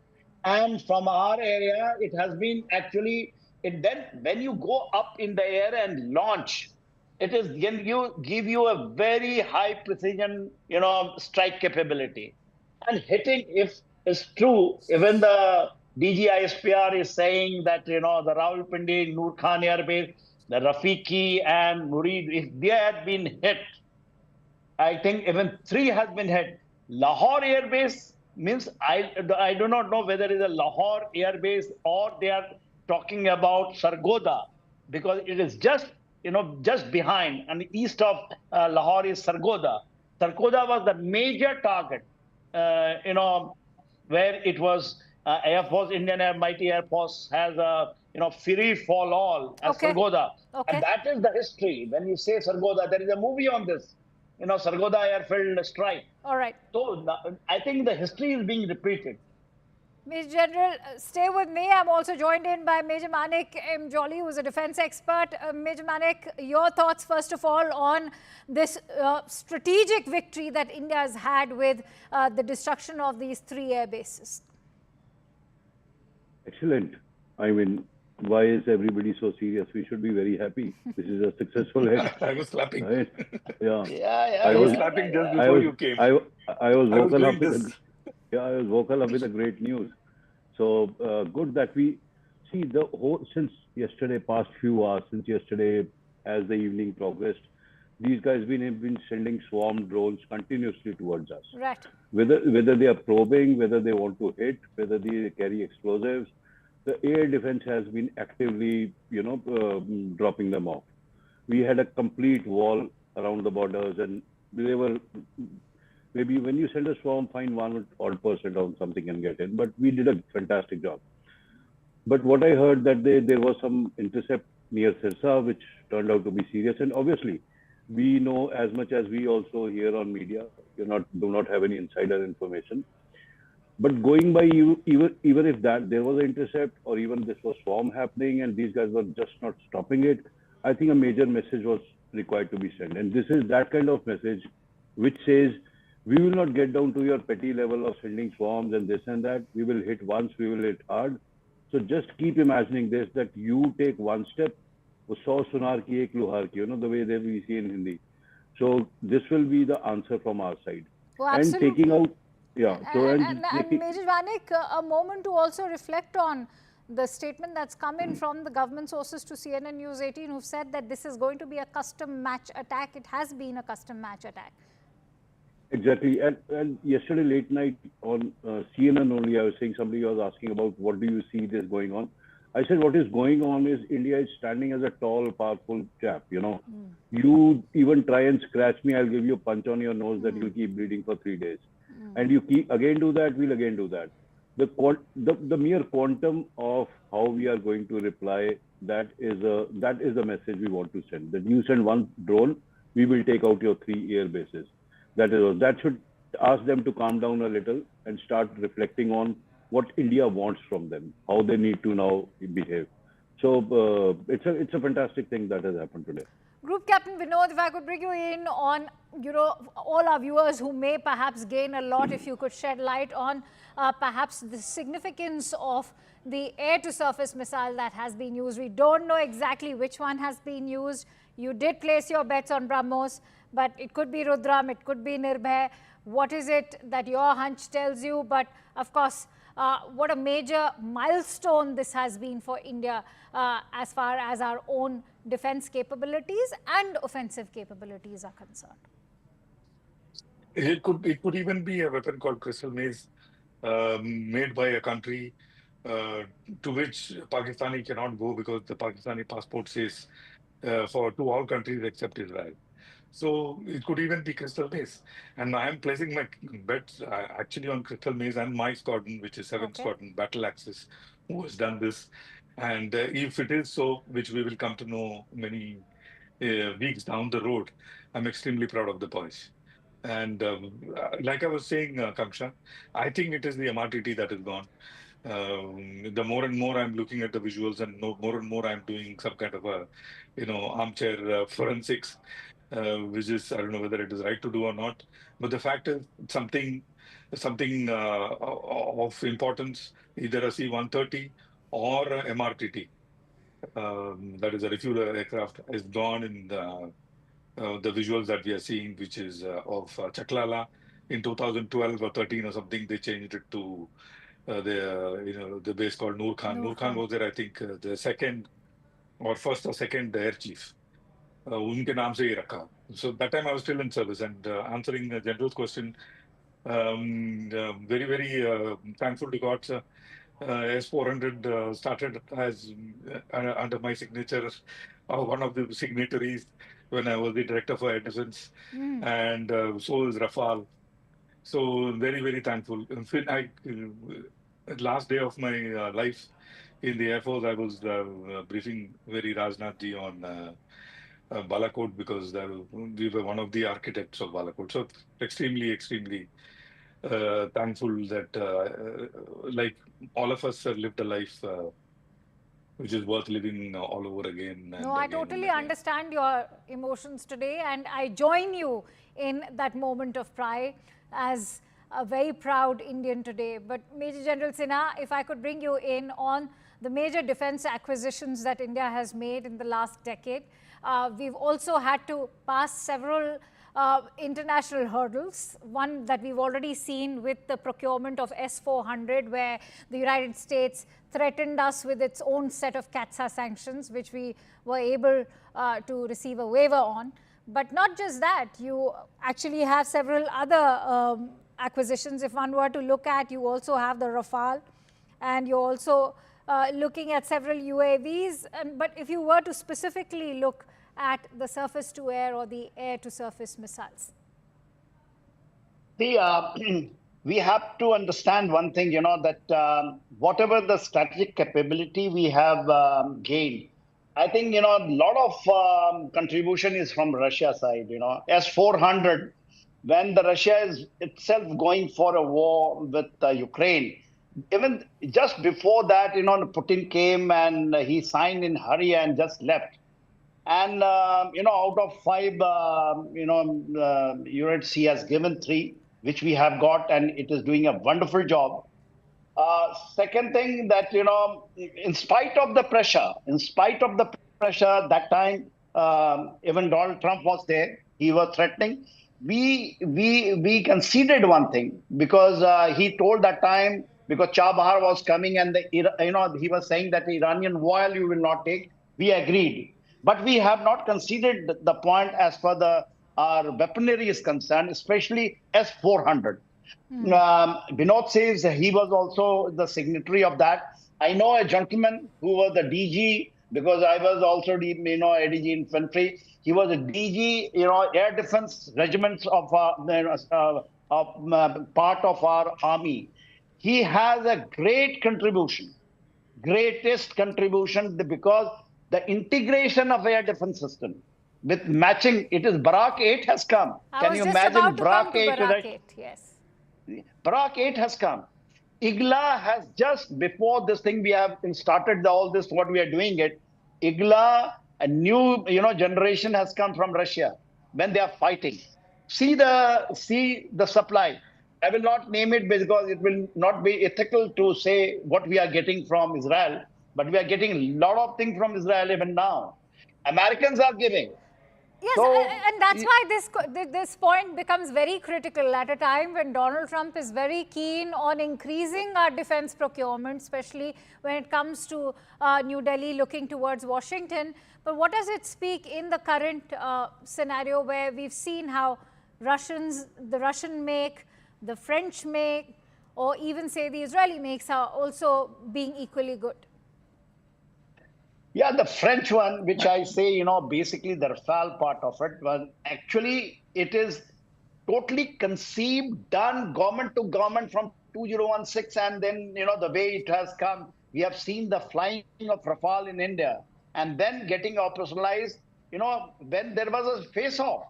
and from our area, it has been actually. Then when you go up in the air and launch, it is give you a very high precision, strike capability. And hitting, if it's true, even the DG ISPR is saying that the Rawalpindi, Nur Khan Airbase, the Rafiki and Murid, if they had been hit, I think even 3 has been hit. Lahore Airbase means I do not know whether it is a Lahore Airbase or they are talking about Sargodha, because it is just behind, and east of Lahore is Sargodha. Sargodha was the major target, where it was Air Force, Indian Air, Mighty Air Force has a free fall all at Okay. Sargodha. Okay. And that is the history. When you say Sargodha, there is a movie on this. Sargodha Airfield strike. All right. So I think the history is being repeated. Major General, stay with me. I'm also joined in by Major Manik M. Jolly, who is a defense expert. Major Manik, your thoughts, first of all, on this strategic victory that India has had with the destruction of these 3 air bases. Excellent. I mean, why is everybody so serious? We should be very happy. This is a successful hit. I was clapping. Right? Yeah. Yeah. I was clapping just before you came. I was vocal up doing with this. I was vocal up with the great news. So good that we see the whole, since yesterday, past few hours, since yesterday, as the evening progressed, these guys have been sending swarm drones continuously towards us. Right. Whether they are probing, whether they want to hit, whether they carry explosives, the air defense has been actively, dropping them off. We had a complete wall around the borders, and they were maybe when you send a swarm, find 1% on something and get in. But we did a fantastic job. But what I heard that there was some intercept near Sirsa, which turned out to be serious. And obviously, we know as much as we also hear on media. Do not have any insider information. But going by you, even if that there was an intercept, or even this was swarm happening and these guys were just not stopping it, I think a major message was required to be sent. And this is that kind of message which says, we will not get down to your petty level of sending swarms and this and that. We will hit once, we will hit hard. So just keep imagining this, that you take one step, the way that we see in Hindi. So this will be the answer from our side. Well, and absolutely. taking out, And Major Manik, a moment to also reflect on the statement that's come in from the government sources to CNN News 18, who've said that this is going to be a custom match attack. It has been a custom match attack. Exactly. And yesterday late night on CNN only, I was saying, somebody was asking about what do you see this going on. I said, what is going on is India is standing as a tall, powerful chap, You even try and scratch me, I'll give you a punch on your nose that you'll keep bleeding for 3 days. And you keep again do that, we'll again do that. The mere quantum of how we are going to reply, that is the message we want to send. That you send one drone, we will take out your 3 air bases. That should ask them to calm down a little and start reflecting on what India wants from them, how they need to now behave. So it's a fantastic thing that has happened today. Group Captain Vinod, if I could bring you in on, all our viewers who may perhaps gain a lot, if you could shed light on perhaps the significance of the air-to-surface missile that has been used. We don't know exactly which one has been used. You did place your bets on BrahMos, but it could be Rudram, it could be Nirbhay. What is it that your hunch tells you? But of course, what a major milestone this has been for India as far as our own defense capabilities and offensive capabilities are concerned. It could even be a weapon called crystal maze, made by a country to which Pakistani cannot go because the Pakistani passport says to all countries except Israel. So it could even be Crystal Maze. And I am placing my bets actually on Crystal Maze and my squadron, which is 7th Okay. Squadron Battle Axis, who has done this. And if it is so, which we will come to know many weeks down the road, I'm extremely proud of the boys. And like I was saying, Kamsha, I think it is the MRTT that is gone. The more and more I'm looking at the visuals, and more and more I'm doing some kind of a, armchair forensics, which is, I don't know whether it is right to do or not. But the fact is, something of importance, either a C-130 or a MRTT, that is a refuel aircraft, is gone in the visuals that we are seeing, which is of Chaklala in 2012 or 13 or something. They changed it to the base called Nur Khan. Nur Nur Khan Khan. was there, I think, the second or first or second air chief. उनके नाम से ही रखा. So that time I was still in service, and answering the general's question, very, very thankful to God. S400 started as under my signature, one of the signatories when I was the director for air defense, and so is Rafale. So very, very thankful. In fact, last day of my life in the Air Force, I was briefing very Rajnath ji on Balakot, because we were one of the architects of Balakot. So extremely, extremely thankful that like all of us have lived a life which is worth living all over again and No, I again and totally again. understand your emotions today, and I join you in that moment of pride as a very proud Indian today. But Major General Sinha, if I could bring you in on the major defense acquisitions that India has made in the last decade. We've also had to pass several international hurdles. One that we've already seen with the procurement of S-400, where the United States threatened us with its own set of CATSA sanctions, which we were able to receive a waiver on. But not just that, you actually have several other acquisitions. If one were to look at, you also have the Rafale, and you're also looking at several UAVs. But if you were to specifically look at the surface-to-air or the air-to-surface missiles? See, we have to understand one thing, that whatever the strategic capability we have gained, I think, a lot of contribution is from Russia side, S-400, when the Russia is itself going for a war with Ukraine, even just before that, Putin came and he signed in hurry and just left. And, out of 5 units, he has given 3, which we have got, and it is doing a wonderful job. Second thing that, in spite of the pressure, that time, even Donald Trump was there, he was threatening. We conceded one thing, because he told that time, because Chabahar was coming and he was saying that the Iranian oil you will not take. We agreed. But we have not conceded the point as far our weaponry is concerned, especially S-400. Binod says he was also the signatory of that. I know a gentleman who was the DG, because I was also ADG infantry. He was a DG, air defense regiments of part of our army. He has a great contribution, greatest contribution, because the integration of air defense system with matching, it is Barak 8 has come. Can you imagine Barak 8? Barak 8, yes. Barak 8 has come. IGLA has just, before this thing we have started all this, what we are doing it, IGLA, a new generation has come from Russia when they are fighting. See the supply. I will not name it because it will not be ethical to say what we are getting from Israel, but we are getting a lot of things from Israel even now. Americans are giving. Yes, So, and that's why this point becomes very critical at a time when Donald Trump is very keen on increasing our defense procurement, especially when it comes to New Delhi looking towards Washington. But what does it speak in the current scenario where we've seen how the Russian make, the French make, or even say the Israeli makes are also being equally good? Yeah, the French one, which I say, basically the Rafale part of it, well, actually it is totally conceived, done government to government from 2016, and then, the way it has come, we have seen the flying of Rafale in India, and then getting operationalized, when there was a face-off.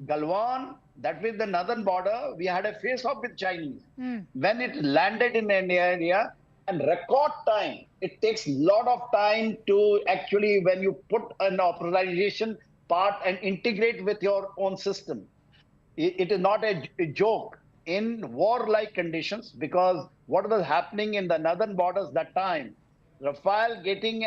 Galwan, that was the northern border, we had a face-off with Chinese. When it landed in India area, and record time, it takes a lot of time to actually, when you put an operationalization part and integrate with your own system. It is not a joke in war-like conditions, because what was happening in the northern borders that time, Rafale getting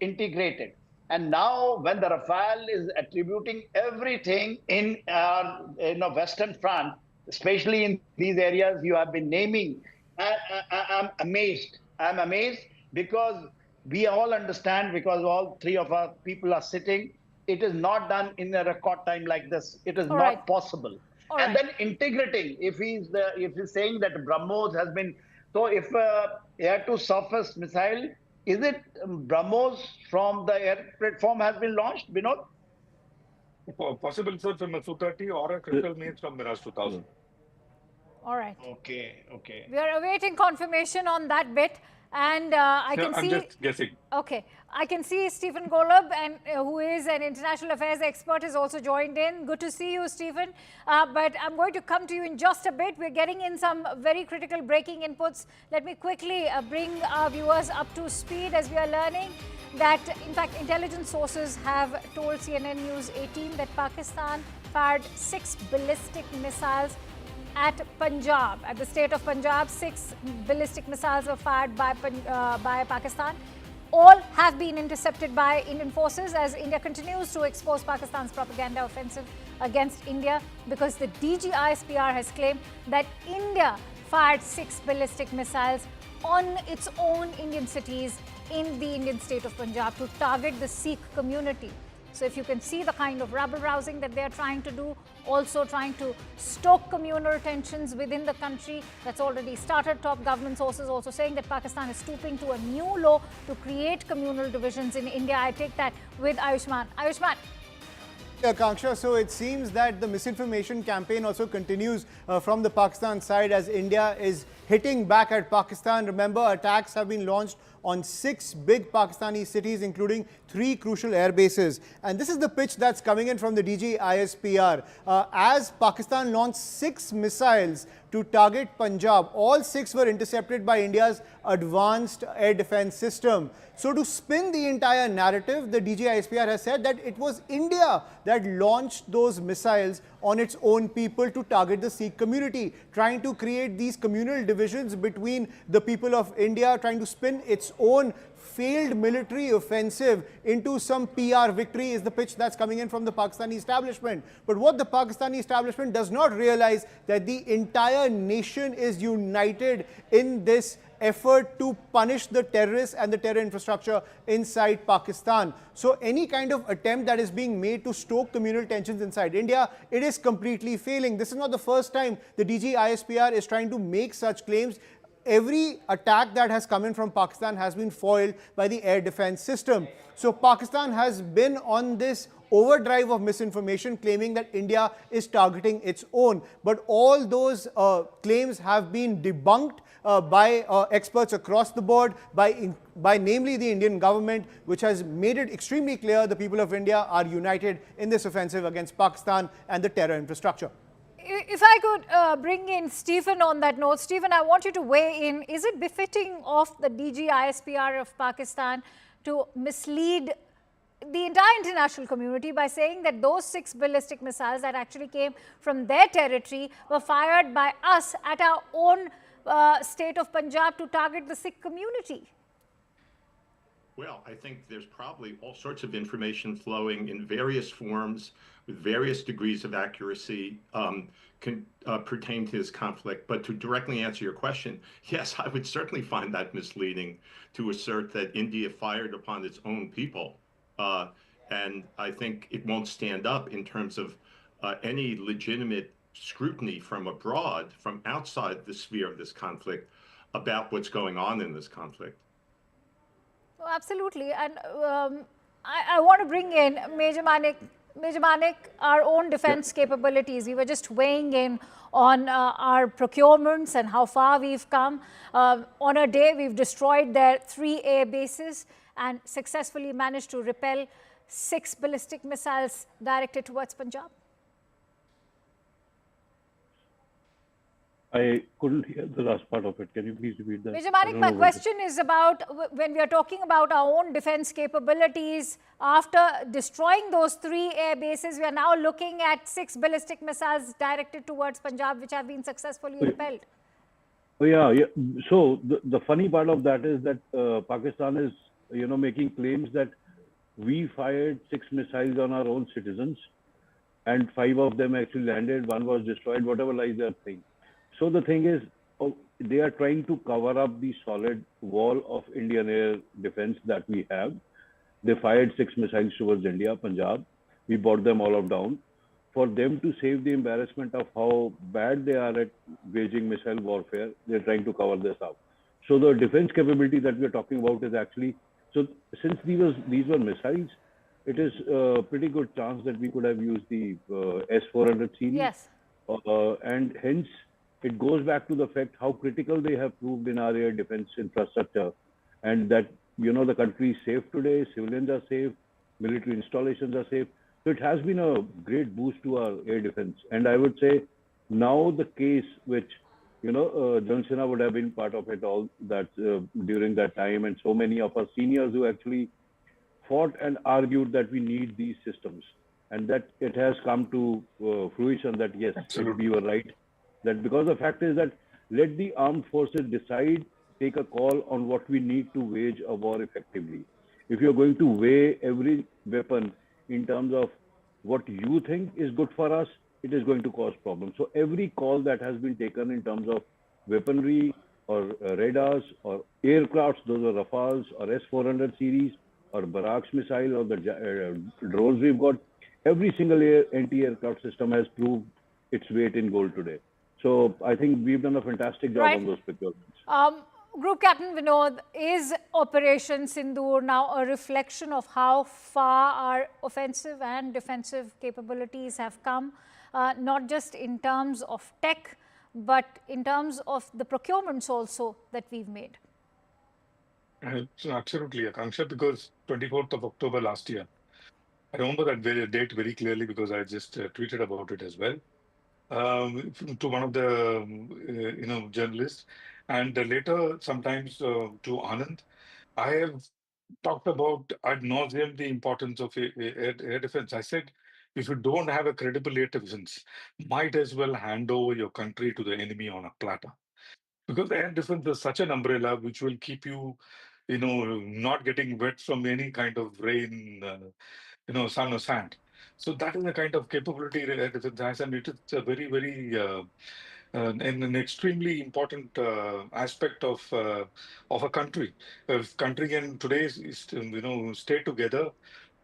integrated. And now when the Rafale is attributing everything in the Western Front, especially in these areas you have been naming, I'm amazed. I'm amazed because we all understand, because all three of our people are sitting, it is not done in a record time like this. It is All not right. possible. All And right. then integrating, if he's saying that BrahMos has been, so if air to surface missile, is it BrahMos from the air platform has been launched, Vinod? Possible, sir, from a Su-30 or a critical means from Mirage 2000. All right. Okay, okay. We are awaiting confirmation on that bit. And I Yeah, can I'm see. just guessing. Okay. I can see Stephen Golub, and who is an international affairs expert, has also joined in. Good to see you, Stephen. But I'm going to come to you in just a bit. We're getting in some very critical breaking inputs. Let me quickly bring our viewers up to speed as we are learning that, in fact, intelligence sources have told CNN News 18 that Pakistan fired 6 ballistic missiles at Punjab, at the state of Punjab. 6 ballistic missiles were fired by Pakistan. All have been intercepted by Indian forces as India continues to expose Pakistan's propaganda offensive against India, because the DG ISPR has claimed that India fired 6 ballistic missiles on its own Indian cities in the Indian state of Punjab to target the Sikh community. So if you can see the kind of rabble-rousing that they are trying to do, also trying to stoke communal tensions within the country, that's already started. Top government sources also saying that Pakistan is stooping to a new law to create communal divisions in India. I take that with Ayushman. Ayushman. Kanksha, so it seems that the misinformation campaign also continues from the Pakistan side as India is hitting back at Pakistan. Remember, attacks have been launched on 6 big Pakistani cities, including 3 crucial air bases. And this is the pitch that's coming in from the DG ISPR. As Pakistan launched 6 missiles to target Punjab, all 6 were intercepted by India's advanced air defense system. So to spin the entire narrative, the DG ISPR has said that it was India that launched those missiles on its own people to target the Sikh community, trying to create these communal divisions between the people of India, trying to spin its own failed military offensive into some PR victory is the pitch that's coming in from the Pakistani establishment. But what the Pakistani establishment does not realize that the entire nation is united in this effort to punish the terrorists and the terror infrastructure inside Pakistan. So any kind of attempt that is being made to stoke communal tensions inside India, it is completely failing. This is not the first time the DG ISPR is trying to make such claims. Every attack that has come in from Pakistan has been foiled by the air defense system. So Pakistan has been on this overdrive of misinformation, claiming that India is targeting its own. But all those claims have been debunked by experts across the board, by namely the Indian government, which has made it extremely clear the people of India are united in this offensive against Pakistan and the terror infrastructure. If I could bring in Stephen on that note. Stephen, I want you to weigh in. Is it befitting of the DG ISPR of Pakistan to mislead the entire international community by saying that those 6 ballistic missiles that actually came from their territory were fired by us at our own state of Punjab to target the Sikh community? Well, I think there's probably all sorts of information flowing in various forms with various degrees of accuracy pertain to this conflict. But to directly answer your question, yes, I would certainly find that misleading to assert that India fired upon its own people. And I think it won't stand up in terms of any legitimate scrutiny from abroad, from outside the sphere of this conflict, about what's going on in this conflict. Absolutely. And I want to bring in Major Manik. Major Manik, our own defense capabilities. We were just weighing in on our procurements and how far we've come. On a day, we've destroyed their 3 air bases and successfully managed to repel 6 ballistic missiles directed towards Punjab. I couldn't hear the last part of it. Can you please repeat that? Major Manik, my question is about when we are talking about our own defense capabilities, after destroying those 3 air bases, we are now looking at 6 ballistic missiles directed towards Punjab, which have been successfully repelled. Oh, yeah. So the funny part of that is that Pakistan is, making claims that we fired 6 missiles on our own citizens, and 5 of them actually landed. 1 was destroyed. Whatever lies they are saying. So the thing is, they are trying to cover up the solid wall of Indian air defense that we have. They fired 6 missiles towards India, Punjab. We brought them all up down. For them to save the embarrassment of how bad they are at waging missile warfare, they're trying to cover this up. So the defense capability that we're talking about is actually, so since these were missiles, it is a pretty good chance that we could have used the S-400 series. Yes. And hence, it goes back to the fact how critical they have proved in our air defense infrastructure, and that, the country is safe today, civilians are safe, military installations are safe. So it has been a great boost to our air defense. And I would say now the case which, General Sinha would have been part of it all that during that time, and so many of our seniors who actually fought and argued that we need these systems, and that it has come to fruition that yes, we were right. That because the fact is that let the armed forces decide, take a call on what we need to wage a war effectively. If you're going to weigh every weapon in terms of what you think is good for us, it is going to cause problems. So every call that has been taken in terms of weaponry or radars or aircrafts, those are Rafales or S-400 series or Barracks missile or the drones we've got, every single anti-aircraft system has proved its weight in gold today. So I think we've done a fantastic job on those procurements. Group Captain Vinod, is Operation Sindoor now a reflection of how far our offensive and defensive capabilities have come, not just in terms of tech, but in terms of the procurements also that we've made? Absolutely, Akanksha, because 24th of October last year, I remember that date very clearly because I just tweeted about it as well. To one of the journalists, and later sometimes to Anand, I have talked about ad nauseum the importance of air defense. I said, if you don't have a credible air defense, might as well hand over your country to the enemy on a platter, because air defense is such an umbrella which will keep you, not getting wet from any kind of rain, sun or sand. So that is the kind of capability air defense has, and it is a very, very and an extremely important aspect of a country. If country can today stay together,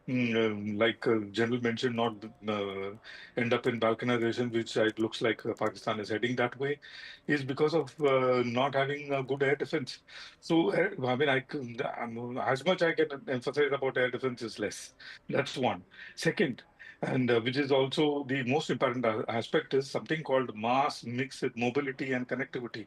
like General mentioned, not end up in balkanization, which it looks like Pakistan is heading that way, is because of not having a good air defense. So, I mean, as much I can emphasize about air defense is less. That's one. Second, and which is also the most important aspect, is something called mass mixed mobility and connectivity.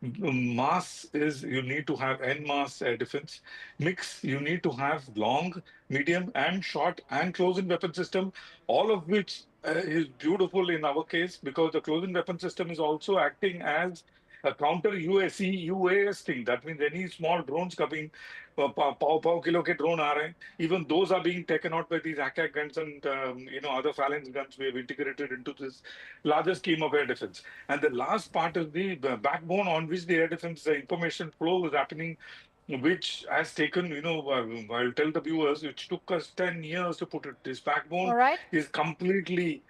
Mass is you need to have en mass air defense. Mix, you need to have long, medium, and short and close-in weapon system, all of which is beautiful in our case because the close-in weapon system is also acting as a counter UAS thing. That means any small drones coming, paw kilo ke drone aa rahe hain, even those are being taken out by these ACAC guns and other phalanx guns we have integrated into this larger scheme of air defense. And the last part is the backbone on which the air defense information flow is happening, which has taken, I'll tell the viewers, which took us 10 years to put it. This backbone is completely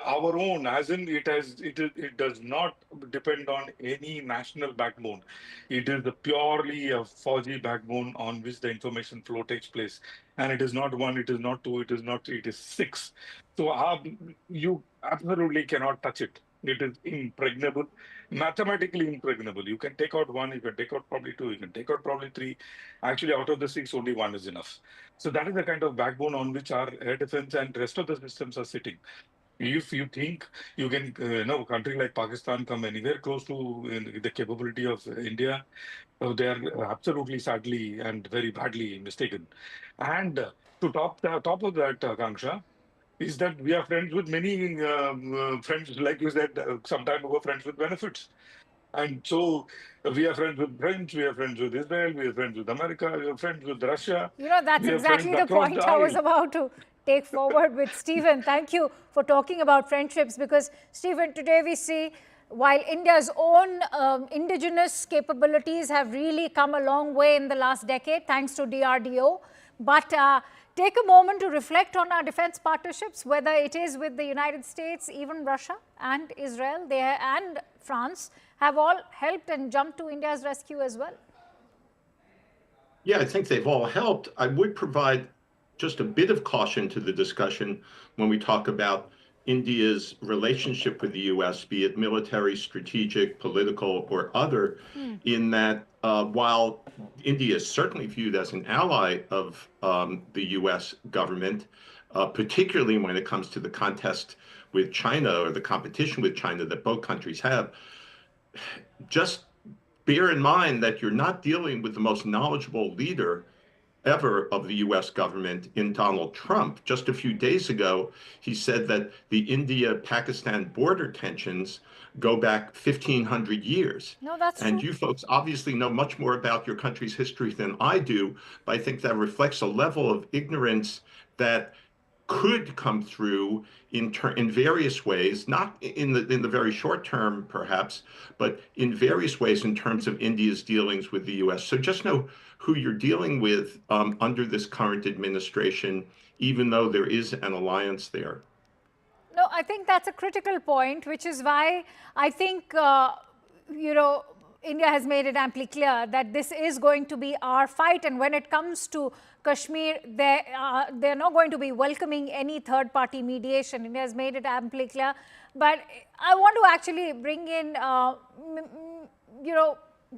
our own, as in it does not depend on any national backbone. It is purely a Fauji backbone on which the information flow takes place. And it is not 1, it is not 2, it is not 3, it is 6. So you absolutely cannot touch it. It is impregnable. mathematically impregnable. You can take out one, you can take out probably two, you can take out probably three. Actually, out of the six, only one is enough. So that is the kind of backbone on which our air defense and rest of the systems are sitting. If you think you can, a country like Pakistan come anywhere close to the capability of India, they are absolutely sadly and very badly mistaken. And to top of that, Kanksha, is that we are friends with many friends, like you said some time ago, friends with benefits. And so we are friends with French, we are friends with Israel, we are friends with America, we are friends with Russia. You know, that's We are friends exactly the across the point I was aisle. about to take forward with Stephen. Thank you for talking about friendships, because, Stephen, today we see while India's own indigenous capabilities have really come a long way in the last decade, thanks to DRDO, but take a moment to reflect on our defense partnerships, whether it is with the United States, even Russia and Israel, and France, have all helped and jumped to India's rescue as well. Yeah, I think they've all helped. I would provide just a bit of caution to the discussion when we talk about India's relationship with the US, be it military, strategic, political, or other, in that while India is certainly viewed as an ally of the US government, particularly when it comes to the contest with China or the competition with China that both countries have, just bear in mind that you're not dealing with the most knowledgeable leader ever of the US government in Donald Trump. Just a few days ago, he said that the India-Pakistan border tensions go back 1,500 years. No, that's And true. you folks obviously know much more about your country's history than I do, but I think that reflects a level of ignorance that could come through in various ways, not in the very short term, perhaps, but in various ways in terms of India's dealings with the U.S. So just know who you're dealing with under this current administration, even though there is an alliance there. No, I think that's a critical point, which is why I think, India has made it amply clear that this is going to be our fight. And when it comes to Kashmir, they're not going to be welcoming any third-party mediation. India has made it amply clear. But I want to actually bring in,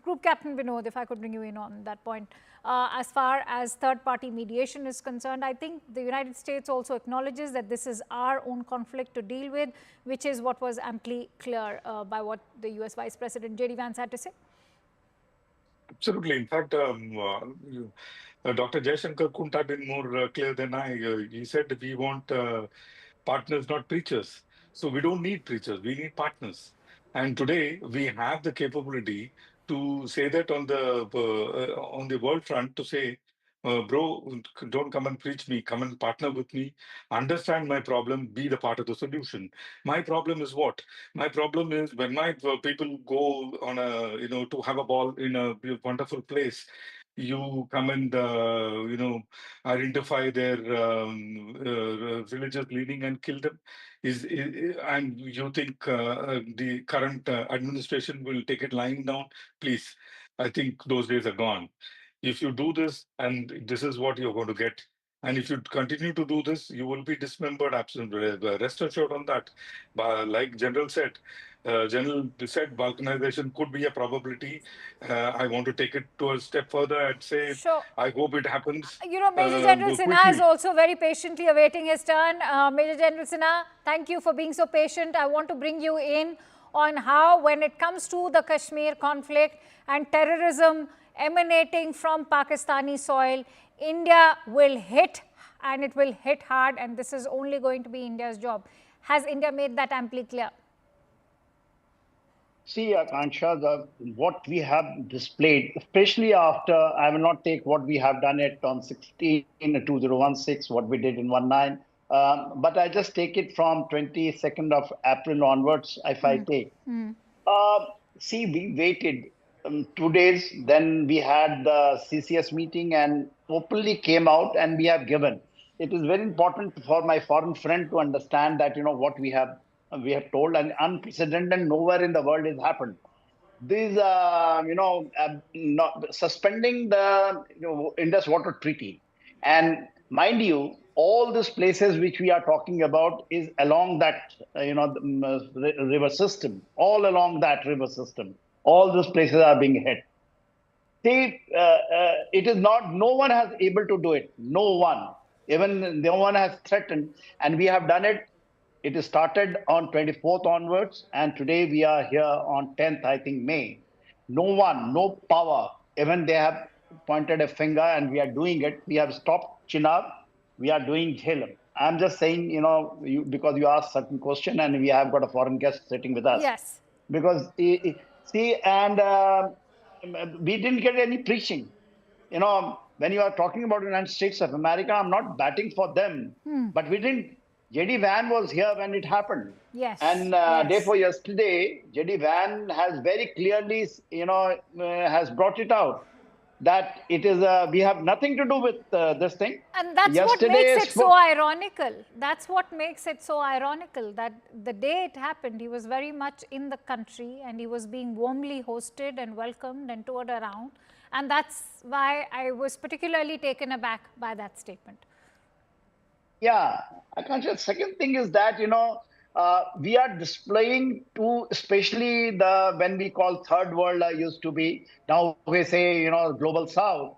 Group Captain Vinod, if I could bring you in on that point. As far as third-party mediation is concerned, I think the United States also acknowledges that this is our own conflict to deal with, which is what was amply clear by what the US Vice President J.D. Vance had to say. Absolutely. In fact, Dr. Jaishankar couldn't have been more clear than I. He said we want partners, not preachers. So we don't need preachers, we need partners. And today we have the capability to say that on the world front, to say, bro, don't come and preach me, come and partner with me, understand my problem, be the part of the solution. My problem is what? My problem is when my people go on to have a ball in a wonderful place, you come and, identify their religious leaning and kill them. And you think the current administration will take it lying down? Please, I think those days are gone. If you do this, and this is what you're going to get, and if you continue to do this, you will be dismembered. Absolutely, rest assured on that. But like General said, balkanization could be a probability. I want to take it to a step further and say, Sure. I hope it happens. Major General Sinha is Quickly. also very patiently awaiting his turn. Major General Sinha, thank you for being so patient. I want to bring you in on how, when it comes to the Kashmir conflict and terrorism emanating from Pakistani soil, India will hit, and it will hit hard, and this is only going to be India's job. Has India made that amply clear? See, Akansha, what we have displayed, especially after, I will not take what we have done it on 2016, what we did in 19, but I just take it from 22nd of April onwards, if I take. See, we waited 2 days, then we had the CCS meeting and openly came out and we have given. It is very important for my foreign friend to understand that, what we have told, and unprecedented, nowhere in the world has happened. This, suspending the Indus Water Treaty. And mind you, all these places which we are talking about is along that, river system, all along that river system. All those places are being hit. See, it is not, no one has able to do it. No one. Even no one has threatened. And we have done it. It started on 24th onwards. And today we are here on 10th, I think, May. No one, no power. Even they have pointed a finger and we are doing it. We have stopped Chinab. We are doing Jhelum. I'm just saying, because you asked certain question and we have got a foreign guest sitting with us. Yes. Because, see, and we didn't get any preaching. When you are talking about the United States of America, I'm not batting for them. But we didn't. J.D. Van was here when it happened. Yes. And therefore, yesterday, J.D. Van has very clearly, has brought it out that it is, we have nothing to do with this thing. And that's what makes it so ironical. That's what makes it so ironical, that the day it happened, he was very much in the country and he was being warmly hosted and welcomed and toured around. And that's why I was particularly taken aback by that statement. Yeah, Akansha, second thing is that, we are displaying to, especially when we call third world used to be, now we say, global south,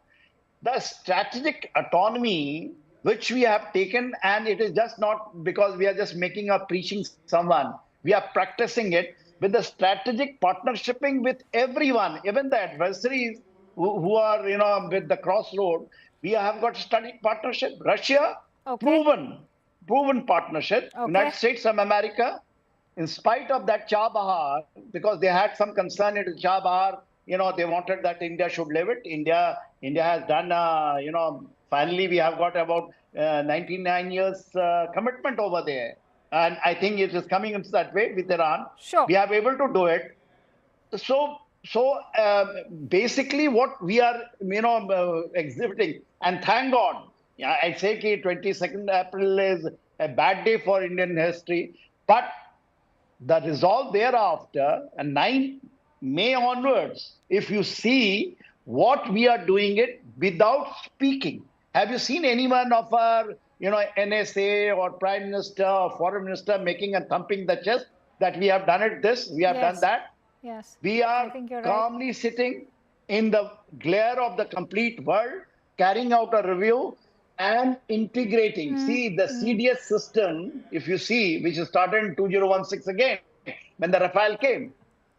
the strategic autonomy which we have taken, and it is just not because we are just making or preaching someone, we are practicing it with the strategic partnershiping with everyone, even the adversaries who are, with the crossroad. We have got strategic partnership. Russia, proven partnership. United States of America, in spite of that Chabahar, because they had some concern in Chabahar, they wanted that India should leave it. India has done, finally we have got about 99 years commitment over there. And I think it is coming into that way with Iran. Sure. We are able to do it. So basically what we are, exhibiting, and thank God, I say that 22nd April is a bad day for Indian history, but the resolve thereafter, and 9 May onwards, if you see what we are doing it without speaking. Have you seen anyone of our, NSA or Prime Minister or Foreign Minister making and thumping the chest that we have done it this, we have done that? Yes. We are calmly sitting in the glare of the complete world, carrying out a review and integrating. See, the CDS system, if you see, which started in 2016 again, when the Rafale came,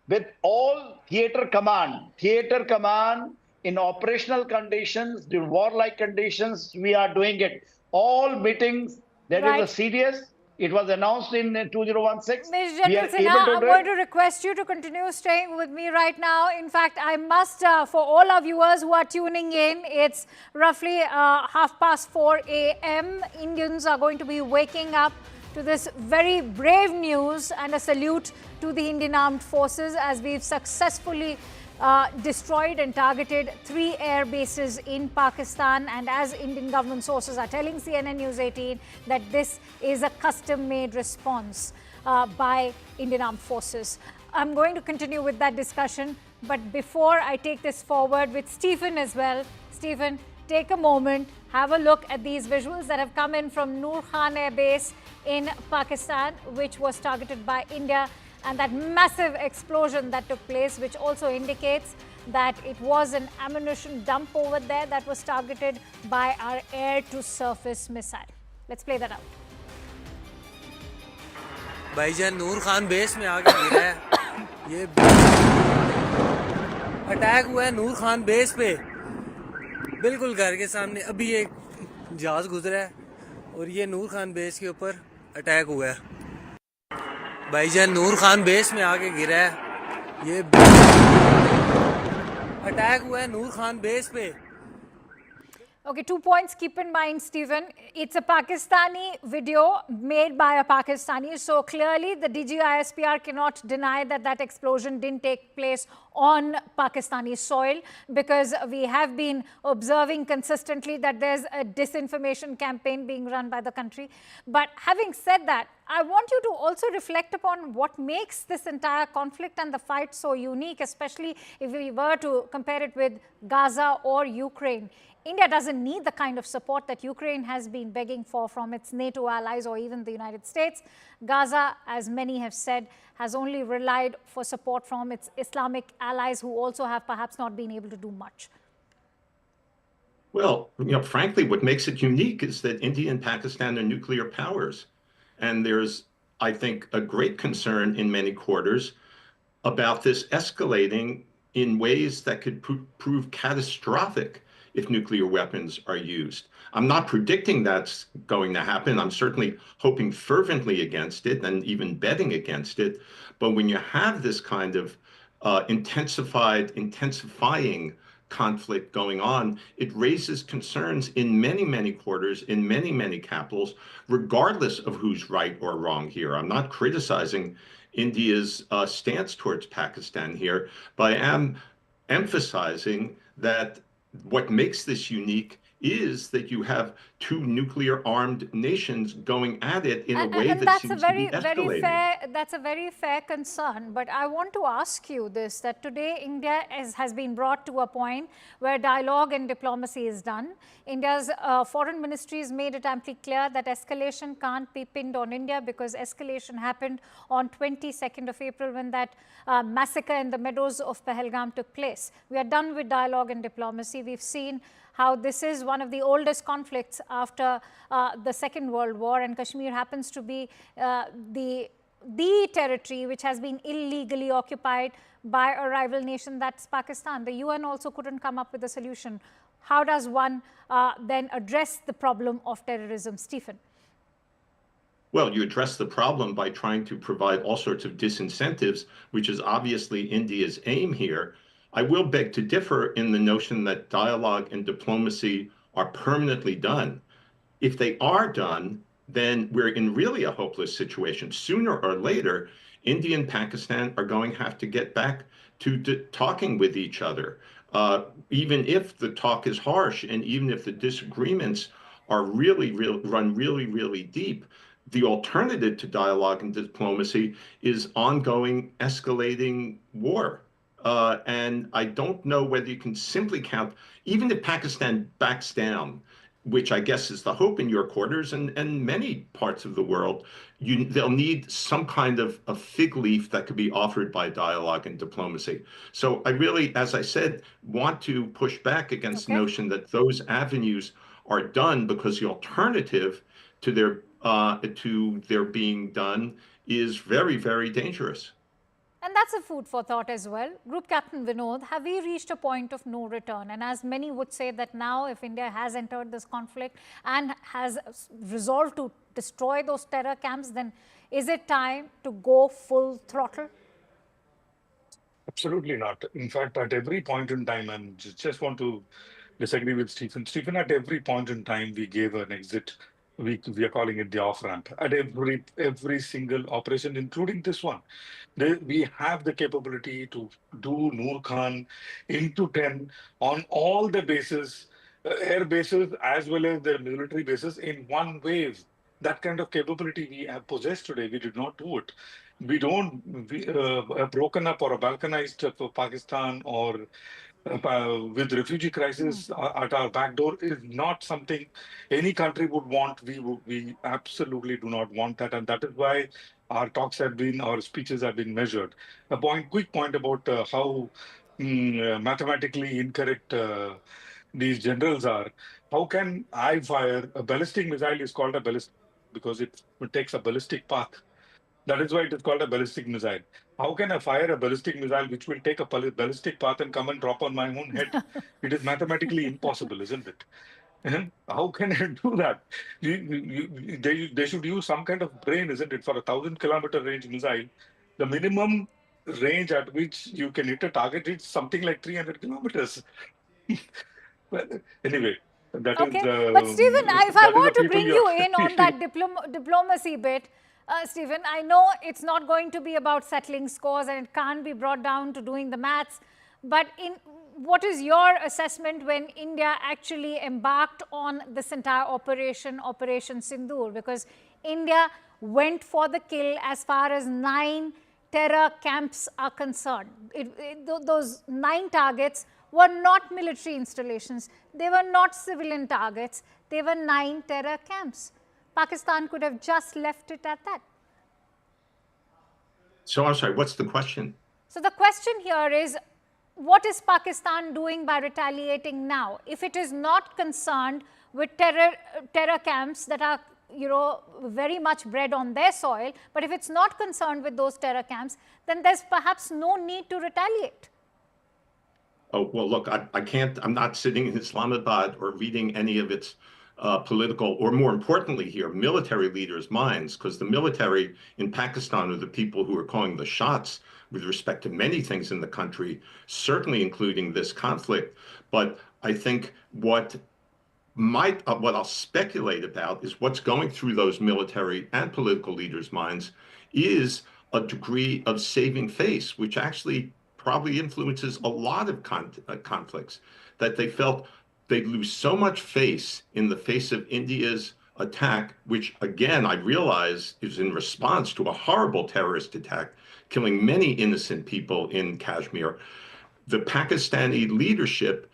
with all theater command in operational conditions, in warlike conditions, we are doing it. All meetings, there is a CDS. It was announced in 2016. Ms. General Sinha, I'm going to request you to continue staying with me right now. In fact, I must, for all our viewers who are tuning in, it's roughly 4:30 a.m. Indians are going to be waking up to this very brave news, and a salute to the Indian Armed Forces as we've successfully destroyed and targeted 3 air bases in Pakistan, and as Indian government sources are telling CNN News 18 that this is a custom-made response by Indian Armed Forces. I'm going to continue with that discussion, but before I take this forward with Stephen as well, Stephen, take a moment, have a look at these visuals that have come in from Nur Khan Airbase in Pakistan, which was targeted by India, and that massive explosion that took place, which also indicates that it was an ammunition dump over there that was targeted by our air-to-surface missile. Let's play that out. भाईजान नूर Khan base में आके गिरा है, ये attack हुआ है नूर Khan base पे, बिल्कुल घर के सामने अभी एक जहाज गुजरा है और ये नूर खान बेस के ऊपर अटैक हुआ है। भाईजान नूर खान बेस में आके गिरा है, ये अटैक हुआ है नूर खान बेस पे। Okay, 2 points keep in mind, Stephen. It's a Pakistani video made by a Pakistani. So clearly the DG ISPR cannot deny that that explosion didn't take place on Pakistani soil, because we have been observing consistently that there's a disinformation campaign being run by the country. But having said that, I want you to also reflect upon what makes this entire conflict and the fight so unique, especially if we were to compare it with Gaza or Ukraine. India doesn't need the kind of support that Ukraine has been begging for from its NATO allies or even the United States. Gaza, as many have said, has only relied for support from its Islamic allies who also have perhaps not been able to do much. Well, frankly, what makes it unique is that India and Pakistan are nuclear powers. And there's, I think, a great concern in many quarters about this escalating in ways that could prove catastrophic if nuclear weapons are used. I'm not predicting that's going to happen. I'm certainly hoping fervently against it and even betting against it. But when you have this kind of intensifying conflict going on, it raises concerns in many, many quarters, in many, many capitals, regardless of who's right or wrong here. I'm not criticizing India's stance towards Pakistan here, but I am emphasizing that what makes this unique is that you have two nuclear-armed nations going at it in a way that seems to be escalating. That's a very fair concern. But I want to ask you this, that today India has been brought to a point where dialogue and diplomacy is done. India's foreign ministry has made it amply clear that escalation can't be pinned on India because escalation happened on 22nd of April when that massacre in the meadows of Pahalgam took place. We are done with dialogue and diplomacy. We've seen how this is one of the oldest conflicts after the Second World War, and Kashmir happens to be the territory which has been illegally occupied by a rival nation, that's Pakistan. The UN also couldn't come up with a solution. How does one then address the problem of terrorism? Stephen. Well, you address the problem by trying to provide all sorts of disincentives, which is obviously India's aim here. I will beg to differ in the notion that dialogue and diplomacy are permanently done. If they are done, then we're in really a hopeless situation. Sooner or later, India and Pakistan are going to have to get back to talking with each other. Even if the talk is harsh and even if the disagreements are run really deep, the alternative to dialogue and diplomacy is ongoing, escalating war. And I don't know whether you can simply count, even if Pakistan backs down, which I guess is the hope in your quarters and many parts of the world, they'll need some kind of a fig leaf that could be offered by dialogue and diplomacy. So I really, as I said, want to push back against the notion that those avenues are done because the alternative to their being done is very dangerous. And that's a food for thought as well. Group Captain Vinod, have we reached a point of no return? And as many would say that now if India has entered this conflict and has resolved to destroy those terror camps, then is it time to go full throttle? Absolutely not. In fact, at every point in time, and just want to disagree with Stephen. Stephen, at every point in time, we gave an exit. We are calling it the off-ramp. At every single operation, including this one, we have the capability to do Nur Khan into 10 on all the bases, air bases as well as the military bases in one wave. That kind of capability we have possessed today. We did not do it. We don't a broken up or a balkanized Pakistan or with refugee crisis at our back door is not something any country would want. We absolutely do not want that, and that is why our talks have been, our speeches have been measured. Quick point about how mathematically incorrect these generals are. How can I fire a ballistic missile? Is called a ballistic because it takes a ballistic path. That is why it is called a ballistic missile. How can I fire a ballistic missile which will take a ballistic path and come and drop on my own head? It is mathematically impossible, isn't it? And how can I do that? They should use some kind of brain, isn't it? For 1,000-kilometer range missile, the minimum range at which you can hit a target is something like 300 kilometers. Well, anyway, that is the... But Stephen, if I were to bring you in on that diplomacy bit, Stephen, I know it's not going to be about settling scores and it can't be brought down to doing the maths, but what is your assessment when India actually embarked on this entire Operation Sindoor? Because India went for the kill as far as 9 terror camps are concerned. Those 9 targets were not military installations. They were not civilian targets. They were 9 terror camps. Pakistan could have just left it at that. So I'm sorry, what's the question? So the question here is, what is Pakistan doing by retaliating now? If it is not concerned with terror camps that are, very much bred on their soil, but if it's not concerned with those terror camps, then there's perhaps no need to retaliate. Oh, well, look, I can't, I'm not sitting in Islamabad or reading any of its political, or more importantly here, military leaders' minds, because the military in Pakistan are the people who are calling the shots with respect to many things in the country, certainly including this conflict. But I think what I'll speculate about is what's going through those military and political leaders' minds is a degree of saving face, which actually probably influences a lot of conflicts, that they felt they'd lose so much face in the face of India's attack, which again, I realize is in response to a horrible terrorist attack, killing many innocent people in Kashmir. The Pakistani leadership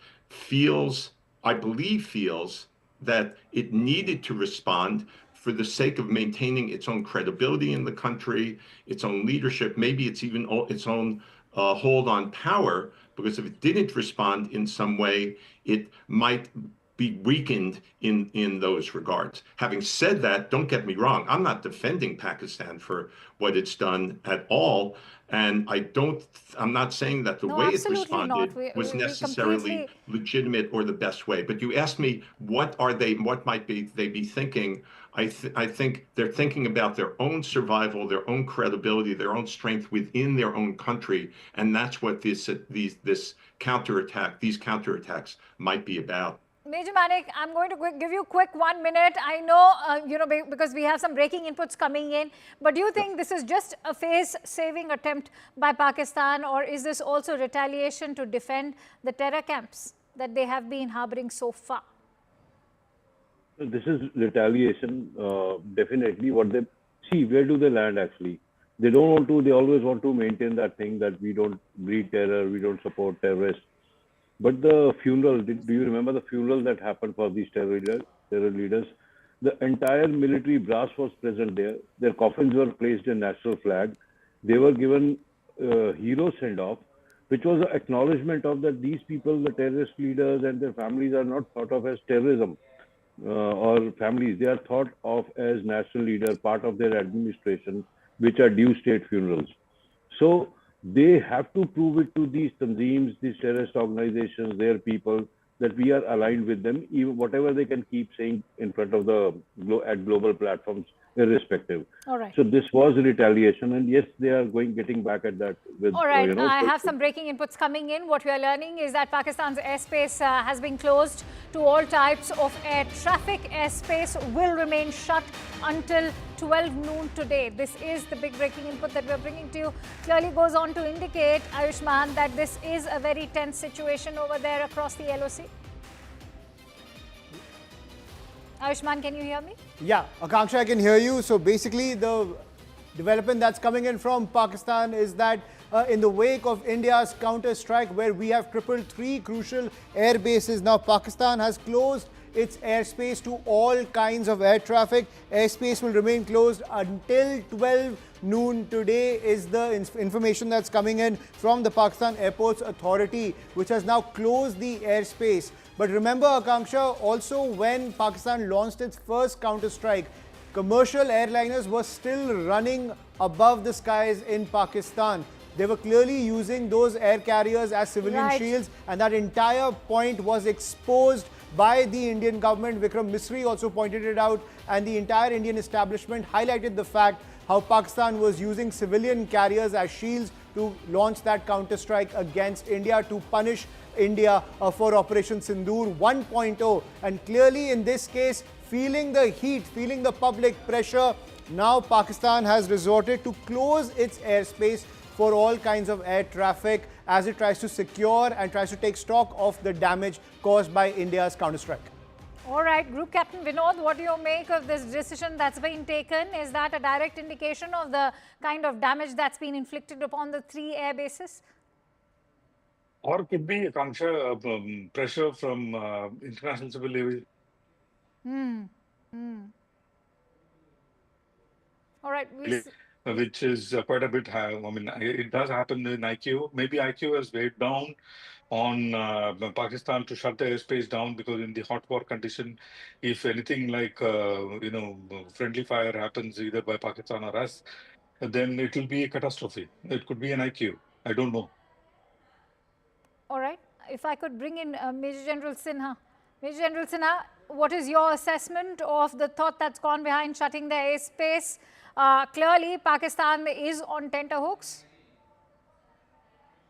I believe feels that it needed to respond for the sake of maintaining its own credibility in the country, its own leadership, maybe it's even its own hold on power, because if it didn't respond in some way, it might be weakened in those regards. Having said that, don't get me wrong, I'm not defending Pakistan for what it's done at all. And I'm not saying that the way it responded was necessarily legitimate or the best way. But you asked me, what might they be thinking? I think they're thinking about their own survival, their own credibility, their own strength within their own country. And that's what these counterattacks might be about. Major Manik, I'm going to give you a quick 1 minute. I know, because we have some breaking inputs coming in, but do you think this is just a face-saving attempt by Pakistan, or is this also retaliation to defend the terror camps that they have been harboring so far? This is retaliation, definitely. Where do they land actually? They always want to maintain that thing that we don't breed terror, we don't support terrorists. But the funeral, do you remember the funeral that happened for these terror leaders? The entire military brass was present there. Their coffins were placed in national flag. They were given hero send-off, which was an acknowledgement of that these people, the terrorist leaders and their families, are not thought of as terrorism or families. They are thought of as national leader, part of their administration, which are due state funerals. So they have to prove it to these tanzeems, these terrorist organizations, their people, that we are aligned with them, even whatever they can keep saying in front of at global platforms, irrespective. All right. So this was retaliation, and yes, they are getting back at that. All right. I have some breaking inputs coming in. What we are learning is that Pakistan's airspace has been closed to all types of air traffic. Airspace will remain shut until 12 noon today. This is the big breaking input that we're bringing to you. Clearly goes on to indicate, Ayushman, that this is a very tense situation over there across the LOC. Ayushman, can you hear me? Yeah, Akanksha, I can hear you. So basically, the development that's coming in from Pakistan is that in the wake of India's counter-strike, where we have crippled 3 crucial air bases, now Pakistan has closed its airspace to all kinds of air traffic. Airspace will remain closed until 12 noon today is the information that's coming in from the Pakistan Airports Authority, which has now closed the airspace. But remember, Akanksha, also when Pakistan launched its first counter-strike, commercial airliners were still running above the skies in Pakistan. They were clearly using those air carriers as civilian shields, and that entire point was exposed by the Indian government. Vikram Misri also pointed it out, and the entire Indian establishment highlighted the fact how Pakistan was using civilian carriers as shields to launch that counter-strike against India, to punish India for Operation Sindoor 1.0. And clearly in this case, feeling the heat, feeling the public pressure, now Pakistan has resorted to close its airspace for all kinds of air traffic as it tries to secure and tries to take stock of the damage caused by India's counter-strike. All right, Group Captain Vinod, what do you make of this decision that's been taken? Is that a direct indication of the kind of damage that's been inflicted upon the 3 air bases? Or could be Akanksha, pressure from international civil aviation. All right. Which is quite a bit high. I mean, it does happen in IQ. Maybe IQ has weighed down on Pakistan to shut the airspace down, because in the hot war condition, if anything like friendly fire happens either by Pakistan or us, then it will be a catastrophe. It could be an IQ. I don't know. All right. If I could bring in Major General Sinha. Major General Sinha, what is your assessment of the thought that's gone behind shutting the airspace? Clearly, Pakistan is on tenterhooks.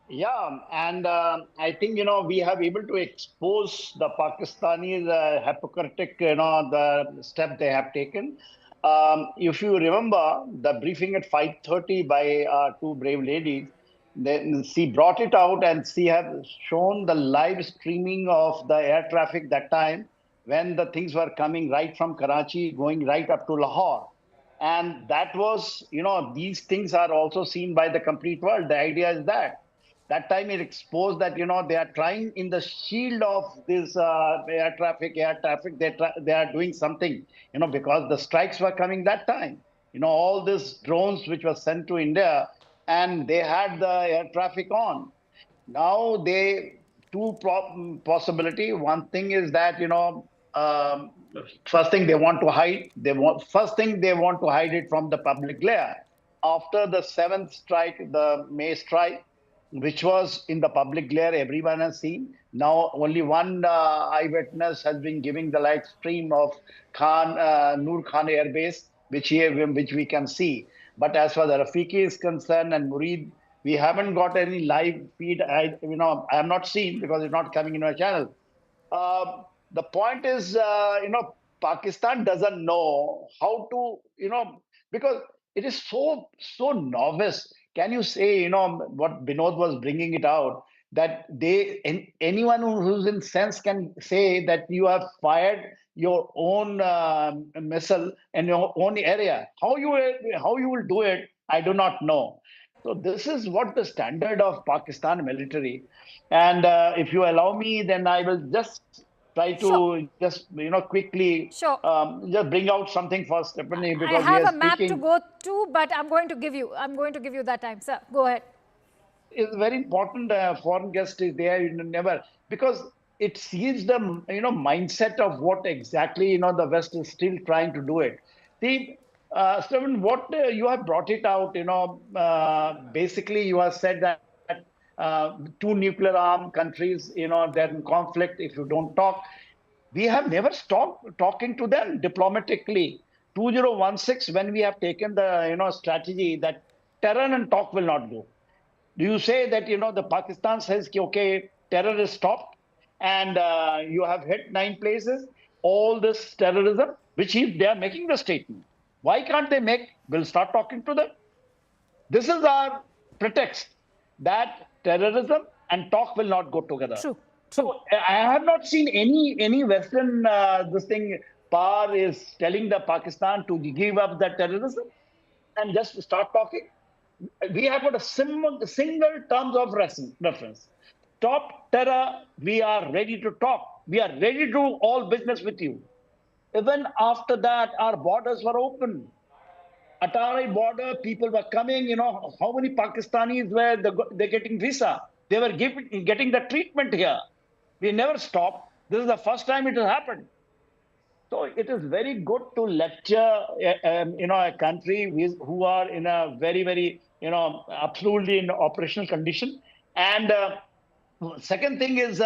Yeah, and I think, we have able to expose the Pakistanis hypocritic, the step they have taken. If you remember the briefing at 5:30 by two brave ladies, then she brought it out and she have shown the live streaming of the air traffic that time when the things were coming right from Karachi, going right up to Lahore. And that was, these things are also seen by the complete world. The idea is that time it exposed that they are trying in the shield of this air traffic they are doing something, because the strikes were coming that time, all these drones which were sent to India, and they had the air traffic on. Now they two possibility. One thing is that um, first thing they want to hide. First thing they want to hide it from the public glare. After the seventh strike, the May strike, which was in the public glare, everyone has seen. Now only one eyewitness has been giving the live stream of Nur Khan Airbase, which we can see. But as far as Rafiki is concerned and Murid, we haven't got any live feed. I have not seen because it's not coming in our channel. The point is, Pakistan doesn't know how to, because it is so novice. Can you say, what Binod was bringing it out, that anyone who's in sense can say that you have fired your own missile in your own area. How you will do it, I do not know. So this is what the standard of Pakistan military. And if you allow me, then I will just try to just quickly just bring out something for Stephanie, because I have we are a map to speaking. go to, but I'm going to give you that time, sir. Go ahead. Is very important. Foreign guest is there, never, because it sees the mindset of what exactly the West is still trying to do it. See, Stephen, what you have brought it out. Basically, you have said that two nuclear armed countries, they're in conflict. If you don't talk, we have never stopped talking to them diplomatically. 2016, when we have taken the strategy that terror and talk will not go. Do you say that the Pakistan says, okay, terror is stopped, and you have hit 9 places, all this terrorism, which they are making the statement. Why can't they we'll start talking to them. This is our pretext, that terrorism and talk will not go together. True. So I have not seen any Western power is telling the Pakistan to give up the terrorism and just start talking. We have got a single terms of reference. Stop terror. We are ready to talk. We are ready to do all business with you. Even after that, our borders were open. Atari border, people were coming. How many Pakistanis were they getting visa? They were getting the treatment here. We never stopped. This is the first time it has happened. So it is very good to lecture, a country who are in a very, very, absolutely in operational condition. And second thing is,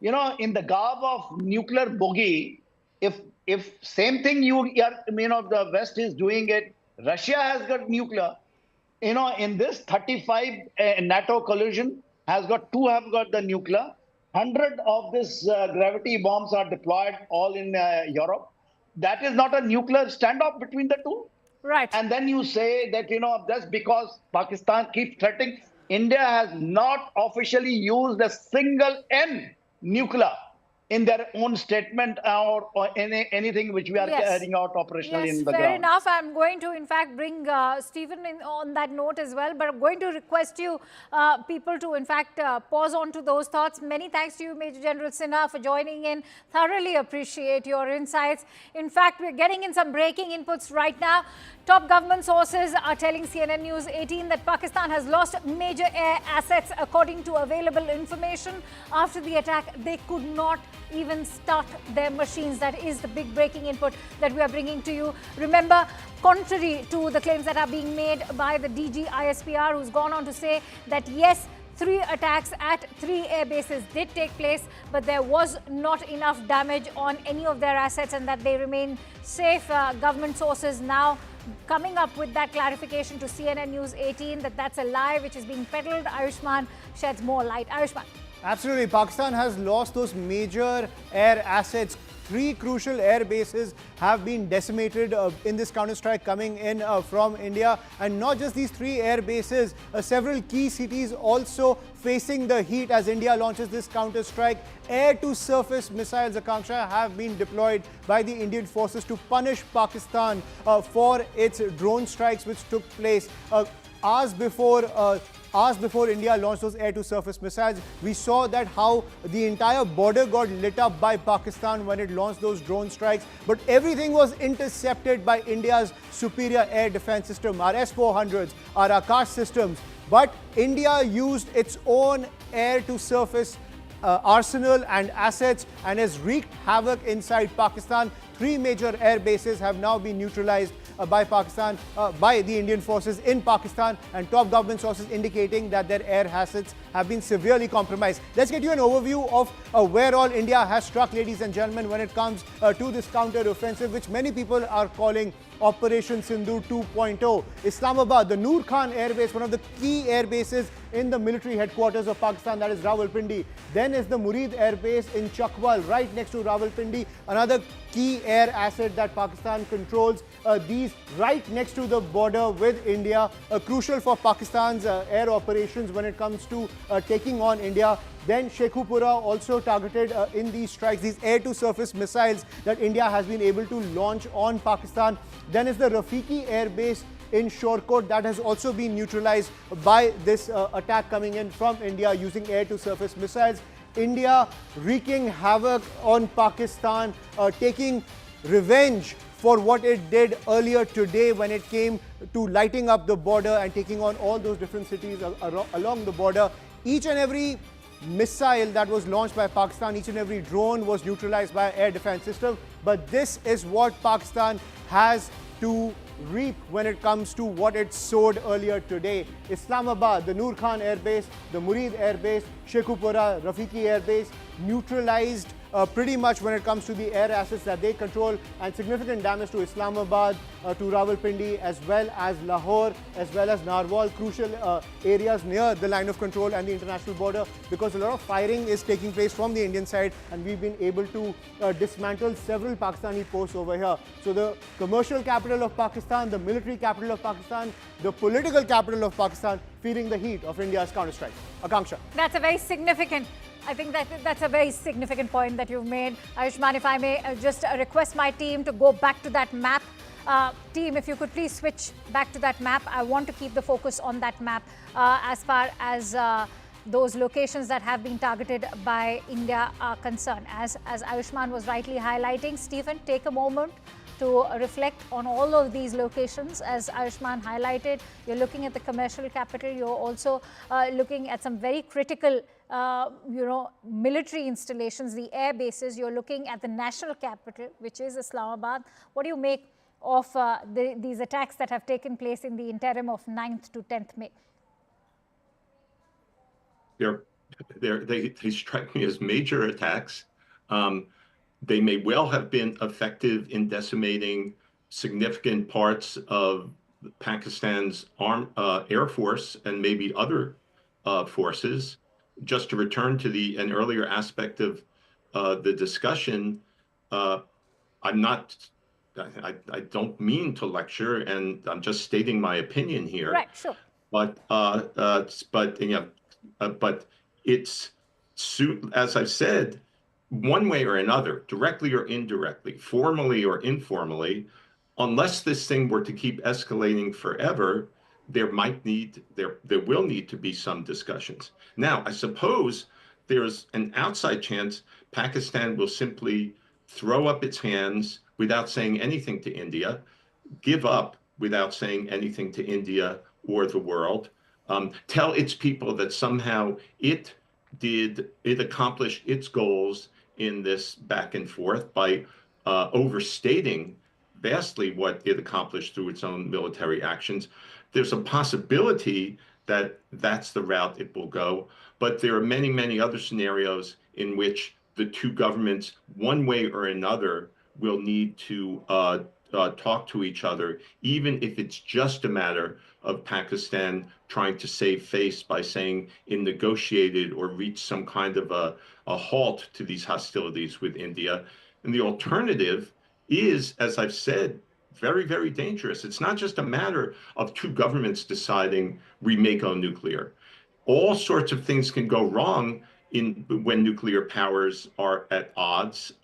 in the garb of nuclear bogey, if same thing the West is doing it, Russia has got nuclear. In this 35 NATO collision have got the nuclear. 100 of these gravity bombs are deployed all in Europe. That is not a nuclear standoff between the two. Right. And then you say that, just because Pakistan keeps threatening, India has not officially used a single N nuclear. in their own statement or anything which we are Yes. carrying out operationally Yes, in the fair ground. enough. I'm going to, in fact, bring Stephen in on that note as well. But I'm going to request you people to, in fact, pause on to those thoughts. Many thanks to you, Major General Sinha, for joining in. Thoroughly appreciate your insights. In fact, we're getting in some breaking inputs right now. Top government sources are telling CNN News 18 that Pakistan has lost major air assets. According to available information, after the attack, they could not even start their machines. That is the big breaking input that we are bringing to you. Remember, contrary to the claims that are being made by the DG ISPR, who's gone on to say that yes, 3 attacks at 3 air bases did take place, but there was not enough damage on any of their assets and that they remain safe. Government sources now coming up with that clarification to CNN News 18 that that's a lie which is being peddled. Ayushman sheds more light. Ayushman. Absolutely. Pakistan has lost those major air assets. 3 crucial air bases have been decimated in this counter-strike coming in from India. And not just these 3 air bases, several key cities also facing the heat as India launches this counter-strike. Air-to-surface missiles, Akanksha, have been deployed by the Indian forces to punish Pakistan for its drone strikes which took place hours before India launched those air-to-surface missiles. We saw that how the entire border got lit up by Pakistan when it launched those drone strikes. But everything was intercepted by India's superior air defense system, our S-400s, our Akash systems. But India used its own air-to-surface arsenal and assets and has wreaked havoc inside Pakistan. 3 major air bases have now been neutralized by Pakistan, by the Indian forces in Pakistan, and top government sources indicating that their air assets have been severely compromised. Let's get you an overview of where all India has struck, ladies and gentlemen, when it comes to this counter-offensive, which many people are calling Operation Sindhu 2.0. Islamabad, the Nur Khan Airbase, one of the key air bases in the military headquarters of Pakistan, that is Rawalpindi. Then is the Murid Airbase in Chakwal, right next to Rawalpindi, another key air asset that Pakistan controls. These right next to the border with India, crucial for Pakistan's air operations when it comes to taking on India. Then Sheikhupura also targeted in these strikes, these air-to-surface missiles that India has been able to launch on Pakistan. Then is the Rafiki Air Base in Shorkot that has also been neutralized by this attack coming in from India using air-to-surface missiles. India wreaking havoc on Pakistan, taking revenge for what it did earlier today when it came to lighting up the border and taking on all those different cities along the border. Each and every missile that was launched by Pakistan, each and every drone was neutralized by air defense system. But this is what Pakistan has to reap when it comes to what it sowed earlier today. Islamabad, the Nur Khan Airbase, the Murid Airbase, Sheikhupura, Rafiki Airbase, neutralized pretty much when it comes to the air assets that they control, and significant damage to Islamabad, to Rawalpindi, as well as Lahore, as well as Narwal, crucial areas near the line of control and the international border, because a lot of firing is taking place from the Indian side, and we've been able to dismantle several Pakistani posts over here. So the commercial capital of Pakistan, the military capital of Pakistan, the political capital of Pakistan, feeling the heat of India's counter-strike. Akanksha. That's a very significant, I think that's a very significant point that you've made. Ayushman, if I may just request my team to go back to that map. Team, if you could please switch back to that map. I want to keep the focus on that map as far as those locations that have been targeted by India are concerned. As Ayushman was rightly highlighting, Stephen, take a moment to reflect on all of these locations. As Ayushman highlighted, you're looking at the commercial capital. You're also looking at some very critical military installations, the air bases. You're looking at the national capital, which is Islamabad. What do you make of these attacks that have taken place in the interim of 9th to 10th May? They strike me as major attacks. They may well have been effective in decimating significant parts of Pakistan's Air Force and maybe other forces. Just to return to an earlier aspect of the discussion, I don't mean to lecture, and I'm just stating my opinion here. Right, sure. But it's, as I've said, one way or another, directly or indirectly, formally or informally, unless this thing were to keep escalating forever, there will need to be some discussions. Now, I suppose there's an outside chance Pakistan will simply throw up its hands without saying anything to India, give up without saying anything to India or the world, tell its people that somehow it accomplished its goals in this back and forth by overstating vastly what it accomplished through its own military actions. There's a possibility that that's the route it will go, but there are many, many other scenarios in which the two governments, one way or another, will need to talk to each other, even if it's just a matter of Pakistan trying to save face by saying it negotiated or reached some kind of a halt to these hostilities with India. And the alternative is, as I've said, very, very dangerous. It's not just a matter of two governments deciding we may go nuclear. All sorts of things can go wrong when nuclear powers are at odds.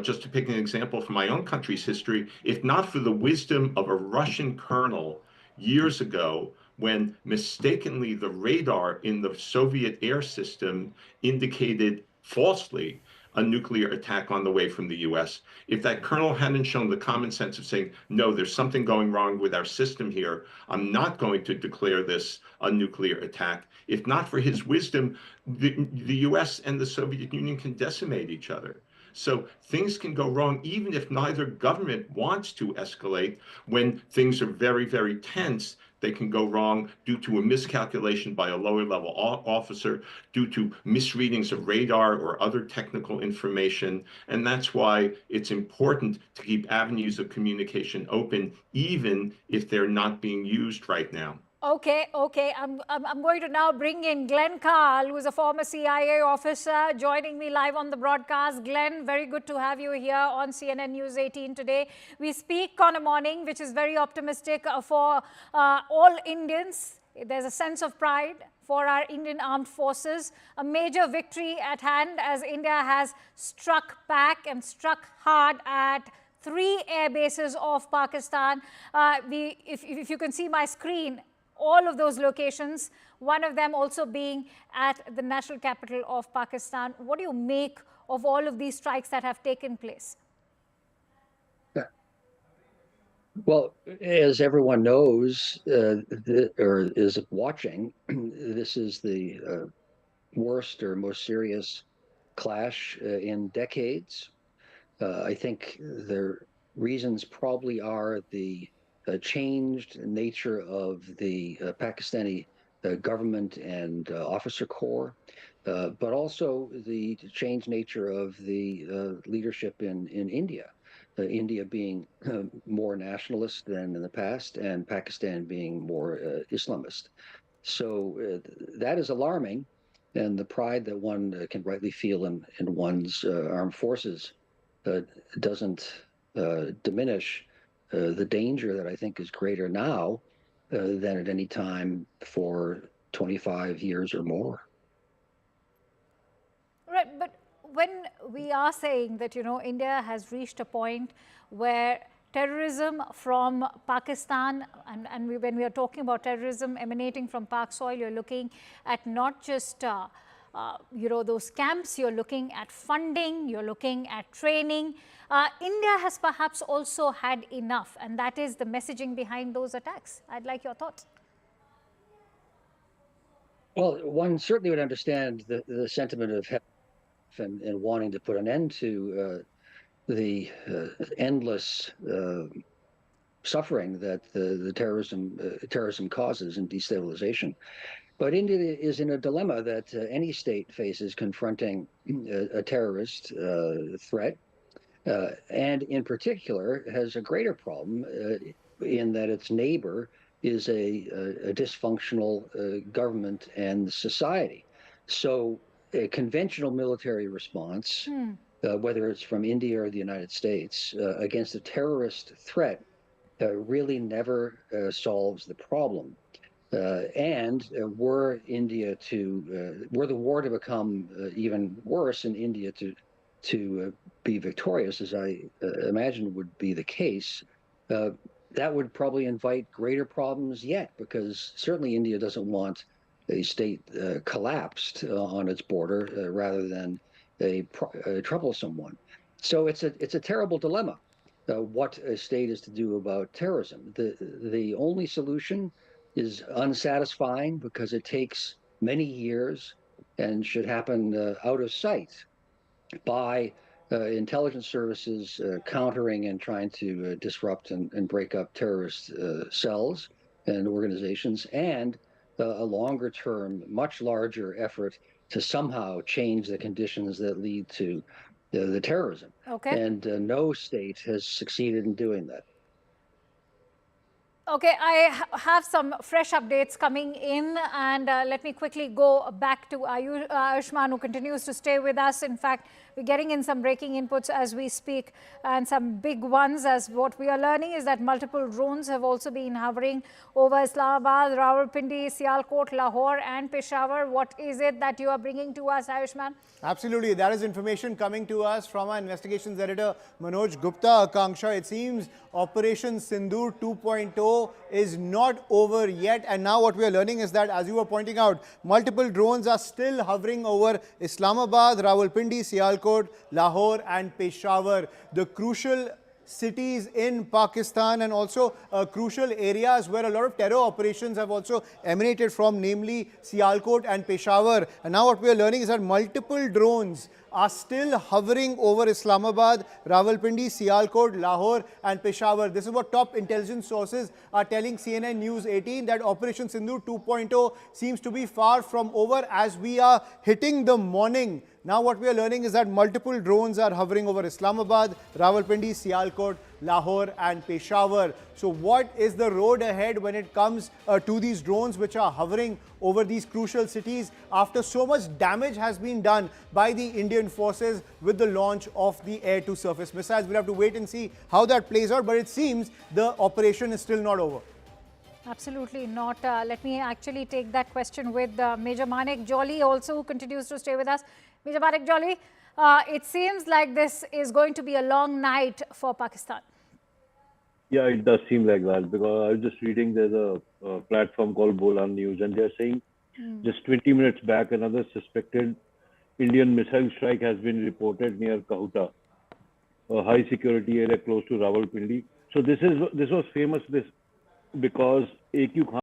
Just to pick an example from my own country's history, if not for the wisdom of a Russian colonel years ago, when mistakenly the radar in the Soviet air system indicated falsely a nuclear attack on the way from the US. If that colonel hadn't shown the common sense of saying, no, there's something going wrong with our system here, I'm not going to declare this a nuclear attack. If not for his wisdom, the US and the Soviet Union can decimate each other. So things can go wrong even if neither government wants to escalate. When things are very, very tense, they can go wrong due to a miscalculation by a lower level officer, due to misreadings of radar or other technical information. And that's why it's important to keep avenues of communication open, even if they're not being used right now. Okay. I'm going to now bring in Glenn Carl, who is a former CIA officer, joining me live on the broadcast. Glenn, very good to have you here on CNN News 18 today. We speak on a morning which is very optimistic for all Indians. There's a sense of pride for our Indian armed forces. A major victory at hand as India has struck back and struck hard at 3 air bases of Pakistan. If you can see my screen, all of those locations, one of them also being at the national capital of Pakistan. What do you make of all of these strikes that have taken place? Well, as everyone knows or is watching, this is the worst or most serious clash in decades. I think the reasons probably are the changed nature of the Pakistani government and officer corps, but also the changed nature of the leadership in India. India being more nationalist than in the past, and Pakistan being more Islamist. So that is alarming, and the pride that one can rightly feel in one's armed forces doesn't diminish the danger that I think is greater now than at any time for 25 years or more. Right, but when we are saying that, India has reached a point where terrorism from Pakistan, and when we are talking about terrorism emanating from Pak soil, you're looking at not just those camps, you're looking at funding, you're looking at training. India has perhaps also had enough, and that is the messaging behind those attacks. I'd like your thoughts. Well, one certainly would understand the sentiment of and wanting to put an end to the endless suffering that the terrorism causes and destabilization. But India is in a dilemma that any state faces confronting a terrorist threat, and in particular has a greater problem in that its neighbor is a dysfunctional government and society. So a conventional military response, whether it's from India or the United States, against a terrorist threat really never solves the problem. And were the war to become even worse and India to to be victorious, as I imagine would be the case, that would probably invite greater problems yet, because certainly India doesn't want a state collapsed on its border rather than a troublesome one. So it's a terrible dilemma. What a state is to do about terrorism. The only solution is unsatisfying because it takes many years and should happen out of sight by intelligence services countering and trying to disrupt and break up terrorist cells and organizations, and a longer term, much larger effort to somehow change the conditions that lead to the terrorism. Okay. And no state has succeeded in doing that. Okay, I have some fresh updates coming in, and let me quickly go back to Ayushman, who continues to stay with us. In fact, we're getting in some breaking inputs as we speak, and some big ones. As what we are learning is that multiple drones have also been hovering over Islamabad, Rawalpindi, Sialkot, Lahore and Peshawar. What is it that you are bringing to us, Ayushman? Absolutely. That is information coming to us from our investigations editor, Manoj Gupta. Akanksha, it seems Operation Sindoor 2.0 is not over yet. And now what we are learning is that, as you were pointing out, multiple drones are still hovering over Islamabad, Rawalpindi, Sialkot, Lahore and Peshawar. The crucial cities in Pakistan, and also crucial areas where a lot of terror operations have also emanated from, namely Sialkot and Peshawar. And now what we are learning is that multiple drones are still hovering over Islamabad, Rawalpindi, Sialkot, Lahore and Peshawar. This is what top intelligence sources are telling CNN News 18, that Operation Sindoor 2.0 seems to be far from over as we are hitting the morning. Now what we are learning is that multiple drones are hovering over Islamabad, Rawalpindi, Sialkot, Lahore and Peshawar. So what is the road ahead when it comes to these drones which are hovering over these crucial cities after so much damage has been done by the Indian forces with the launch of the air-to-surface missiles? We'll have to wait and see how that plays out, but it seems the operation is still not over. Absolutely not. Let me actually take that question with Major Manik Jolly also, who continues to stay with us. Major Manik Jolly, it seems like this is going to be a long night for Pakistan. Yeah, it does seem like that, because I was just reading, there's a platform called Bolan News, and they're saying just 20 minutes back, another suspected Indian missile strike has been reported near Kahuta, a high security area close to Rawalpindi. So this was famous because A.Q. Khan